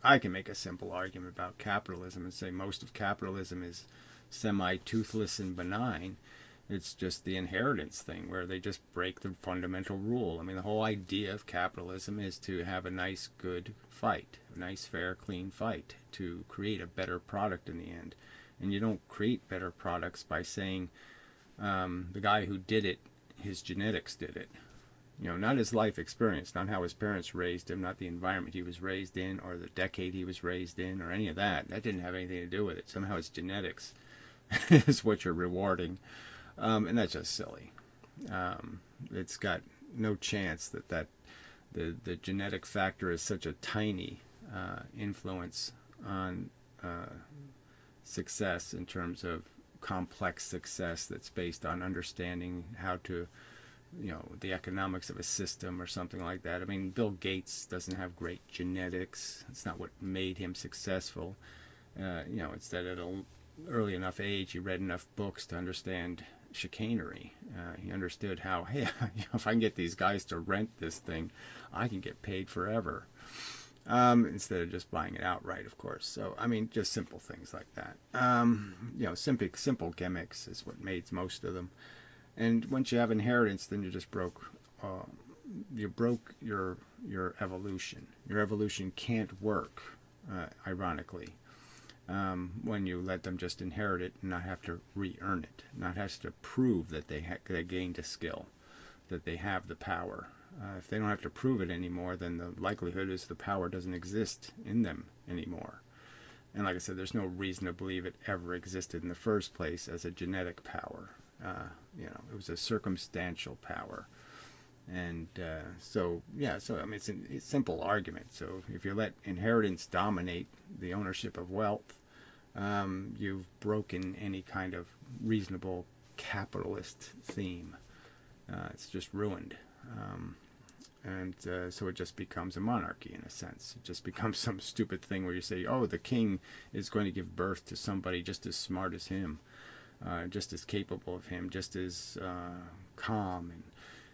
I can make a simple argument about capitalism and say most of capitalism is semi-toothless and benign. It's just the inheritance thing where they just break the fundamental rule. I mean, the whole idea of capitalism is to have a nice, good fight, a nice, fair, clean fight to create a better product in the end. And you don't create better products by saying the guy who did it, his genetics did it. Not his life experience, not how his parents raised him, not the environment he was raised in, or the decade he was raised in, or any of that. That didn't have anything to do with it. Somehow his genetics is what you're rewarding. And that's just silly. It's got no chance that the genetic factor is such a tiny influence on success in terms of complex success that's based on understanding how to, the economics of a system or something like that. I mean, Bill Gates doesn't have great genetics. It's not what made him successful. It's that at an early enough age he read enough books to understand chicanery. He understood how, hey, if I can get these guys to rent this thing, I can get paid forever. Instead of just buying it outright, of course. So, I mean, just simple things like that. Simple gimmicks is what made most of them. And once you have inheritance, then you just broke your evolution. Your evolution can't work, ironically, when you let them just inherit it and not have to re-earn it, not have to prove that they gained a skill, that they have the power. If they don't have to prove it anymore, then the likelihood is the power doesn't exist in them anymore. And like I said, there's no reason to believe it ever existed in the first place as a genetic power. It was a circumstantial power. And so I mean, it's a simple argument. So if you let inheritance dominate the ownership of wealth, you've broken any kind of reasonable capitalist theme. It's just ruined. So it just becomes a monarchy in a sense. It just becomes some stupid thing where you say, oh, the king is going to give birth to somebody just as smart as him, just as capable of him, just as calm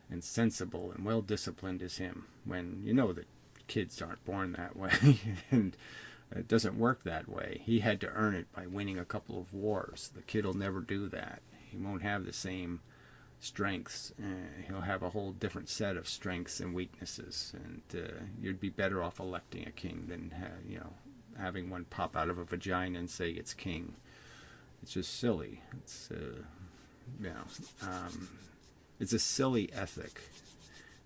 and sensible and well-disciplined as him, when you know that kids aren't born that way. And it doesn't work that way. He had to earn it by winning a couple of wars. The kid will never do that. He won't have the same strengths. He'll have a whole different set of strengths and weaknesses, and you'd be better off electing a king than having one pop out of a vagina and say it's king. It's just silly. It's a silly ethic.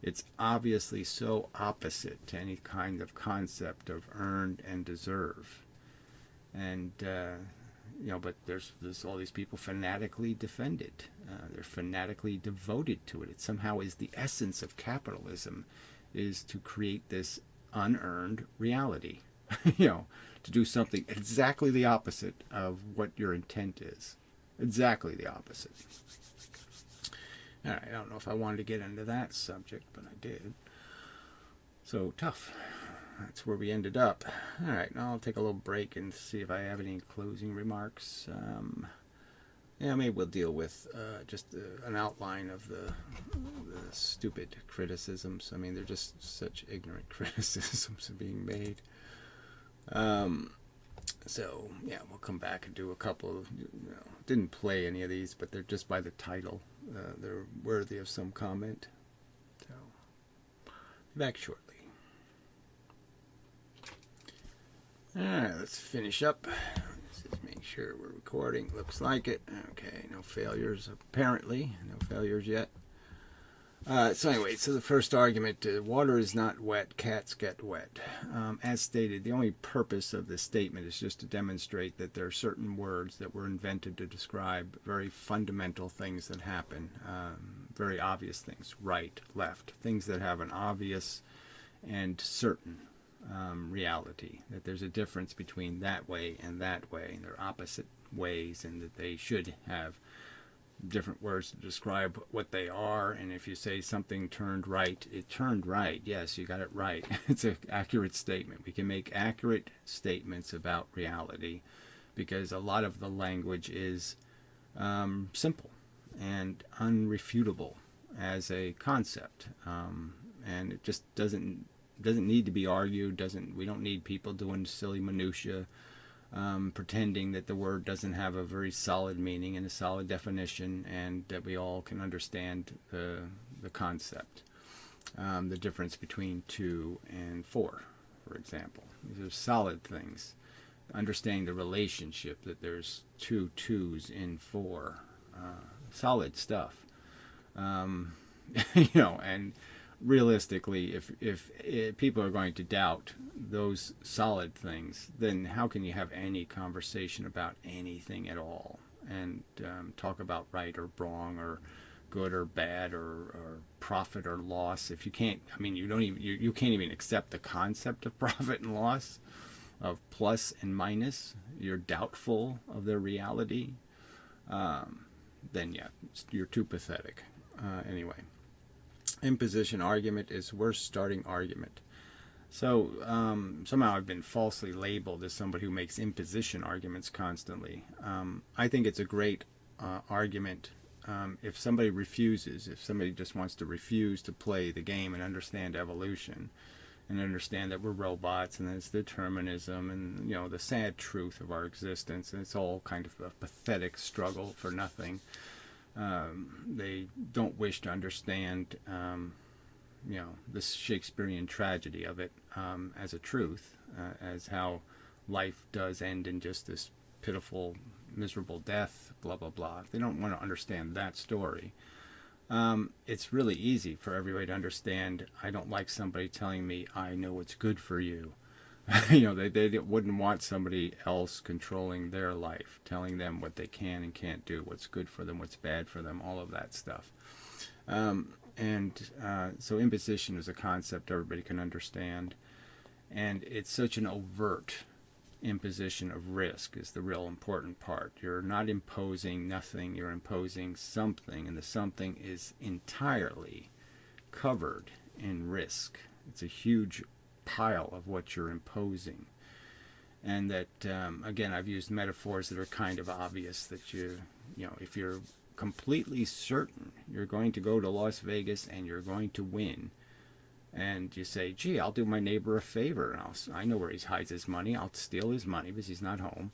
It's obviously so opposite to any kind of concept of earned and deserve. And but there's all these people fanatically defend it. They're fanatically devoted to it. It somehow is the essence of capitalism, is to create this unearned reality. To do something exactly the opposite of what your intent is. Exactly the opposite. All right, I don't know if I wanted to get into that subject, but I did. So, tough. that's where we ended up. All right, now I'll take a little break and see if I have any closing remarks. Yeah, maybe we'll deal with just an outline of the stupid criticisms. I mean, they're just such ignorant criticisms being made. So, yeah, we'll come back and do a couple of, didn't play any of these, but they're just by the title. They're worthy of some comment. So, back shortly. Alright, let's finish up. Let's just make sure we're recording. Looks like it. Okay, no failures apparently. No failures yet. So anyway, so the first argument, water is not wet, cats get wet. As stated, the only purpose of this statement is just to demonstrate that there are certain words that were invented to describe very fundamental things that happen, very obvious things, right, left, things that have an obvious and certain reality, that there's a difference between that way and that way, and they're opposite ways, and that they should have different words to describe what they are. And if you say something turned right, it turned right. Yes, you got it right. It's an accurate statement. We can make accurate statements about reality because a lot of the language is simple and unrefutable as a concept, and it just doesn't need to be argued. We don't need people doing silly minutia, pretending that the word doesn't have a very solid meaning and a solid definition, and that we all can understand the concept. The difference between 2 and 4, for example. These are solid things. Understanding the relationship, that there's 2 2s in 4. Solid stuff. And realistically, if people are going to doubt those solid things, then how can you have any conversation about anything at all and talk about right or wrong or good or bad or profit or loss if you can't? I mean, you can't even accept the concept of profit and loss, of plus and minus. You're doubtful of their reality. Then yeah, you're too pathetic. Anyway. Imposition argument is worst starting argument. So somehow I've been falsely labeled as somebody who makes imposition arguments constantly. I think it's a great argument if somebody just wants to refuse to play the game and understand evolution and understand that we're robots and it's determinism and the sad truth of our existence, and it's all kind of a pathetic struggle for nothing. They don't wish to understand, this Shakespearean tragedy of it as a truth, as how life does end in just this pitiful, miserable death, blah, blah, blah. If they don't want to understand that story, it's really easy for everybody to understand. I don't like somebody telling me I know what's good for you. They wouldn't want somebody else controlling their life, telling them what they can and can't do, what's good for them, what's bad for them, all of that stuff. So imposition is a concept everybody can understand, and it's such an overt imposition of risk is the real important part. You're not imposing nothing, you're imposing something, and the something is entirely covered in risk. It's a huge pile of what you're imposing, and that again, I've used metaphors that are kind of obvious, that if you're completely certain you're going to go to Las Vegas and you're going to win, and you say, gee, I'll do my neighbor a favor, and I know where he hides his money, I'll steal his money because he's not home,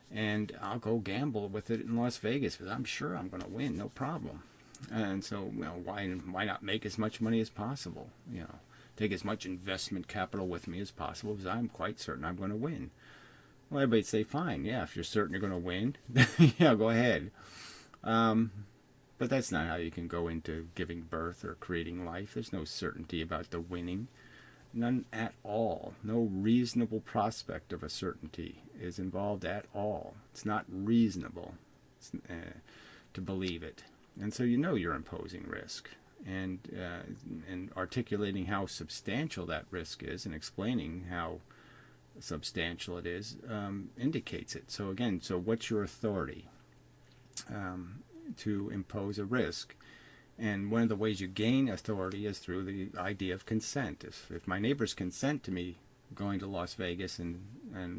and I'll go gamble with it in Las Vegas because I'm sure I'm going to win, no problem. And so why not make as much money as possible, take as much investment capital with me as possible because I'm quite certain I'm going to win. Well, everybody'd say, fine, yeah, if you're certain you're going to win, yeah, go ahead. But that's not how you can go into giving birth or creating life. There's no certainty about the winning. None at all. No reasonable prospect of a certainty is involved at all. It's not reasonable to believe it. And so you're imposing risk. And articulating how substantial that risk is and explaining how substantial it is indicates it. So again, what's your authority to impose a risk? And one of the ways you gain authority is through the idea of consent. If my neighbors consent to me going to Las Vegas and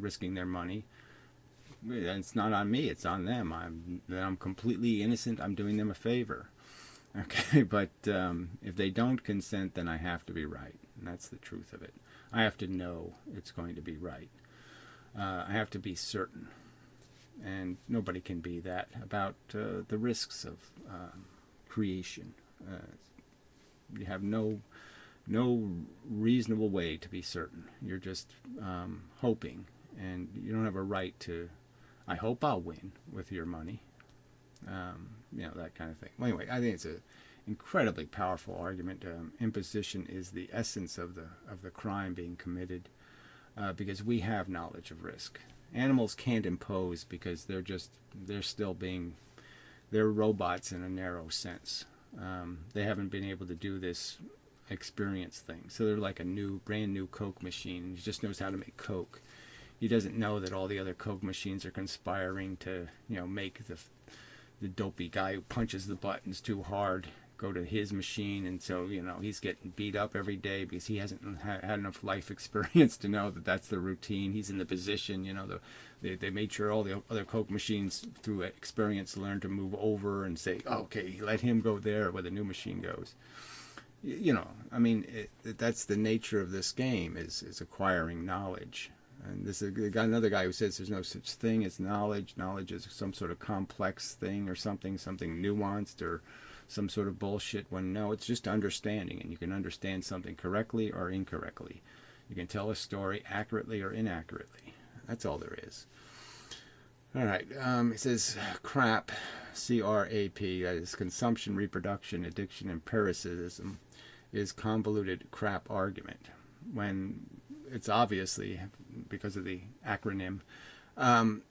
risking their money. It's not on me, it's on them. I'm completely innocent. I'm doing them a favor. Okay, but if they don't consent, then I have to be right. And that's the truth of it. I have to know it's going to be right. I have to be certain. And nobody can be that about the risks of creation. You have no reasonable way to be certain. You're just hoping, and you don't have a right to, I hope I'll win with your money. That kind of thing. Well, anyway, I think it's an incredibly powerful argument. Imposition is the essence of the crime being committed, because we have knowledge of risk. Animals can't impose because they're robots in a narrow sense. They haven't been able to do this experience thing. So they're like a brand new Coke machine. He just knows how to make Coke. He doesn't know that all the other Coke machines are conspiring to, make the dopey guy who punches the buttons too hard go to his machine, and so he's getting beat up every day because he hasn't had enough life experience to know that that's the routine. He's in the position, they made sure all the other Coke machines through experience learn to move over and say, okay, let him go there where the new machine goes. That's the nature of this game, is acquiring knowledge. And this is another guy who says there's no such thing as knowledge. Knowledge is some sort of complex thing or something nuanced or some sort of bullshit, when no, it's just understanding, and you can understand something correctly or incorrectly. You can tell a story accurately or inaccurately. That's all there is. All right, it says crap, C-R-A-P, that is consumption, reproduction, addiction, and parasitism, is convoluted crap argument, when it's obviously, because of the acronym,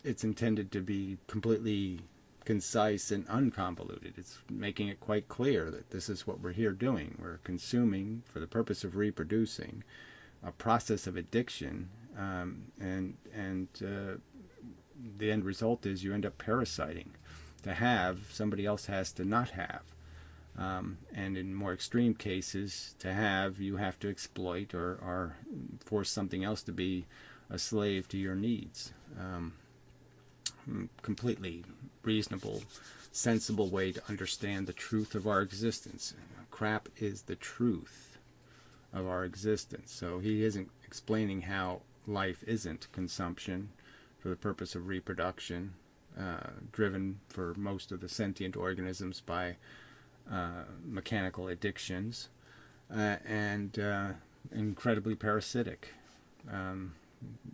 it's intended to be completely concise and unconvoluted. It's making it quite clear that this is what we're here doing. We're consuming for the purpose of reproducing, a process of addiction, and the end result is you end up parasiting. To have, somebody else has to not have. And in more extreme cases, to have, you have to exploit or force something else to be a slave to your needs. Completely reasonable, sensible way to understand the truth of our existence. Crap is the truth of our existence. So he isn't explaining how life isn't consumption for the purpose of reproduction, driven for most of the sentient organisms by mechanical addictions, and incredibly parasitic.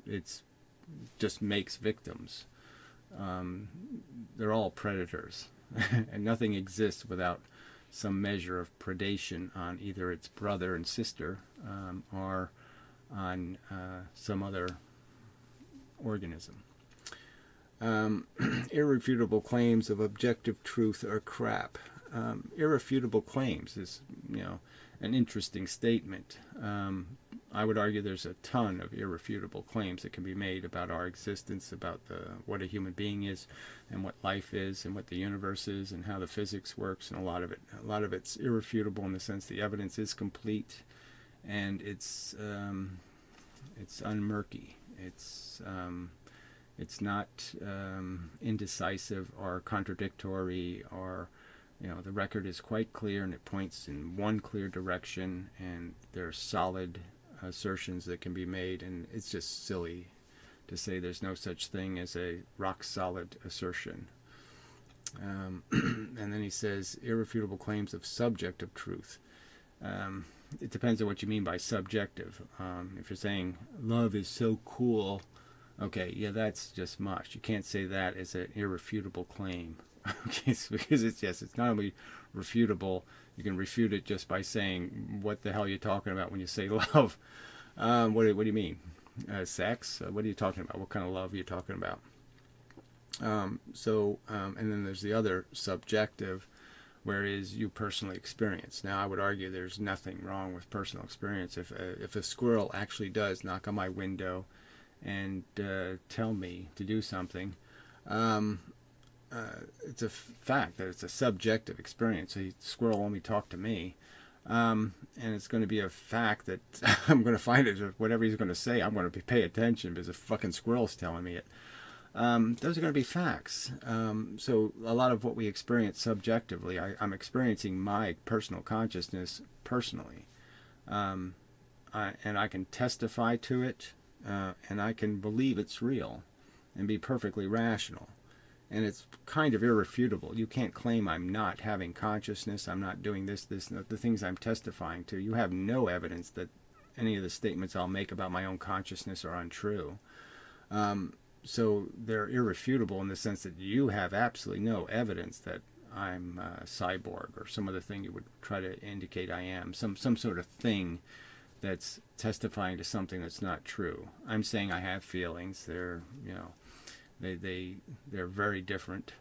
It's just makes victims. They're all predators, and nothing exists without some measure of predation on either its brother and sister, or on some other organism. Irrefutable claims of objective truth are crap. Irrefutable claims is, an interesting statement. I would argue there's a ton of irrefutable claims that can be made about our existence, about what a human being is, and what life is, and what the universe is, and how the physics works, and a lot of it's irrefutable in the sense the evidence is complete, and it's unmurky. It's not indecisive or contradictory, or the record is quite clear and it points in one clear direction, and there are solid assertions that can be made, and it's just silly to say there's no such thing as a rock solid assertion. And then he says irrefutable claims of subjective truth. It depends on what you mean by subjective. If you're saying love is so cool, okay, yeah, that's just much. You can't say that as an irrefutable claim. Okay, because it's not only refutable, you can refute it just by saying, what the hell are you talking about when you say love? What do you mean? Sex? What are you talking about? What kind of love are you talking about? And then there's the other subjective, whereas you personally experience. Now, I would argue there's nothing wrong with personal experience. If a squirrel actually does knock on my window and tell me to do something, it's a fact that it's a subjective experience. The squirrel only talked to me. And it's going to be a fact that I'm going to find it. Whatever he's going to say, I'm going to pay attention because a fucking squirrel's telling me it. Those are going to be facts. So a lot of what we experience subjectively, I'm experiencing my personal consciousness personally. And I can testify to it, and I can believe it's real and be perfectly rational. And it's kind of irrefutable. You can't claim I'm not having consciousness, I'm not doing this, the things I'm testifying to. You have no evidence that any of the statements I'll make about my own consciousness are untrue. So they're irrefutable in the sense that you have absolutely no evidence that I'm a cyborg or some other thing you would try to indicate I am. Some sort of thing that's testifying to something that's not true. I'm saying I have feelings. They're, they're very different,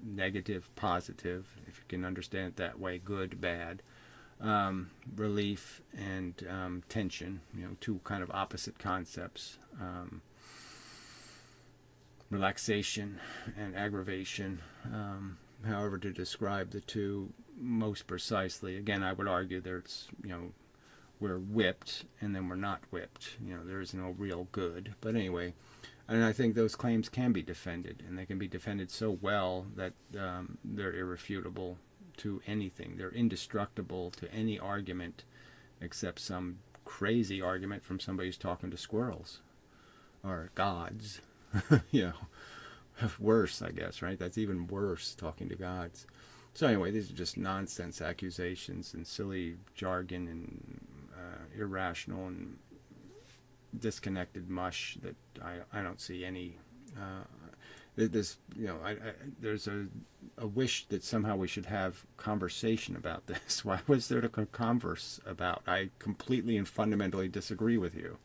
negative, positive, if you can understand it that way, good, bad, relief and tension, two kind of opposite concepts, relaxation and aggravation, however to describe the two most precisely. Again, I would argue there's, we're whipped and then we're not whipped. There is no real good. But anyway, and I think those claims can be defended, and they can be defended so well that they're irrefutable to anything. They're indestructible to any argument except some crazy argument from somebody who's talking to squirrels or gods. Worse, I guess, right? That's even worse, talking to gods. So anyway, these are just nonsense accusations and silly jargon and irrational and disconnected mush that I don't see any. There's a wish that somehow we should have conversation about this. Why was there to converse about? I completely and fundamentally disagree with you.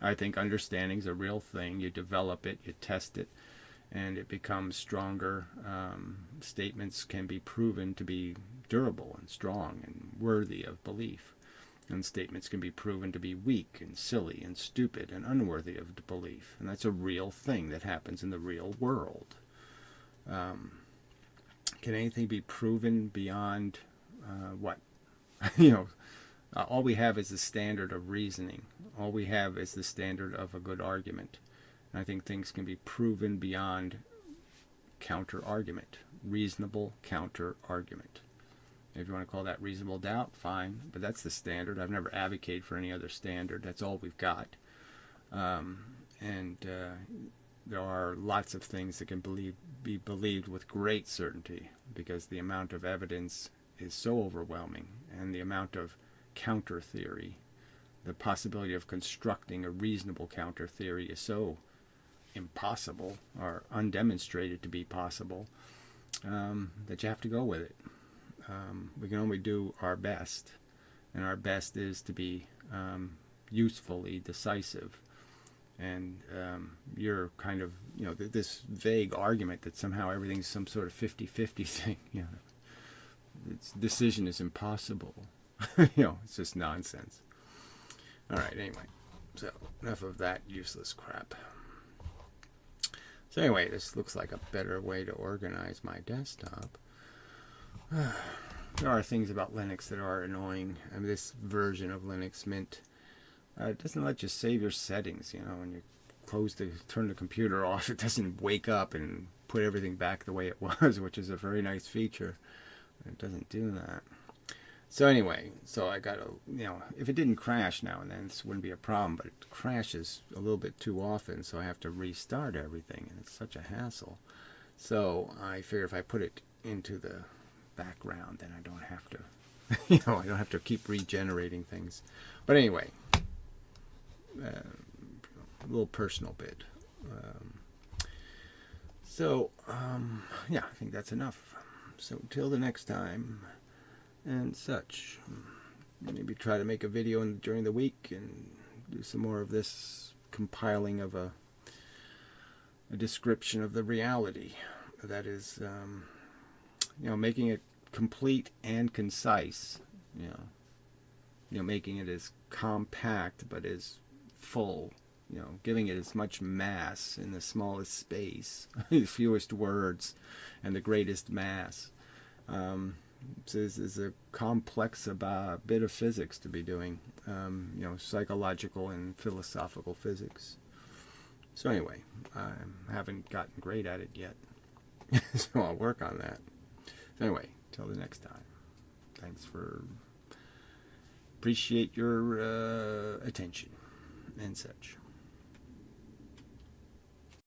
I think understanding's a real thing. You develop it, you test it, and it becomes stronger. Statements can be proven to be durable and strong and worthy of belief. And statements can be proven to be weak and silly and stupid and unworthy of belief. And that's a real thing that happens in the real world. Can anything be proven beyond what? All we have is the standard of reasoning. All we have is the standard of a good argument. And I think things can be proven beyond counter-argument, reasonable counter-argument. If you want to call that reasonable doubt, fine. But that's the standard. I've never advocated for any other standard. That's all we've got. There are lots of things that can be believed with great certainty because the amount of evidence is so overwhelming, and the amount of counter theory, the possibility of constructing a reasonable counter theory is so impossible or undemonstrated to be possible that you have to go with it. We can only do our best, and our best is to be usefully decisive. And you're kind of, this vague argument that somehow everything's some sort of 50-50 thing, its decision is impossible. It's just nonsense. All right, anyway, so enough of that useless crap. So anyway, this looks like a better way to organize my desktop. There are things about Linux that are annoying. I mean, this version of Linux Mint it doesn't let you save your settings. When you turn the computer off, it doesn't wake up and put everything back the way it was, which is a very nice feature. It doesn't do that. So anyway, I got to, if it didn't crash now and then, this wouldn't be a problem, but it crashes a little bit too often, so I have to restart everything, and it's such a hassle. So I figure if I put it into the background, then I don't have to, I don't have to keep regenerating things. But anyway, a little personal bit. I think that's enough. So till the next time and such, maybe try to make a video during the week and do some more of this compiling of a description of the reality. That is, making it complete and concise, making it as compact but as full, giving it as much mass in the smallest space, the fewest words, and the greatest mass. Is a complex bit of physics to be doing, psychological and philosophical physics. So anyway, I haven't gotten great at it yet, so I'll work on that. So anyway, till the next time. Thanks for appreciate your attention and such.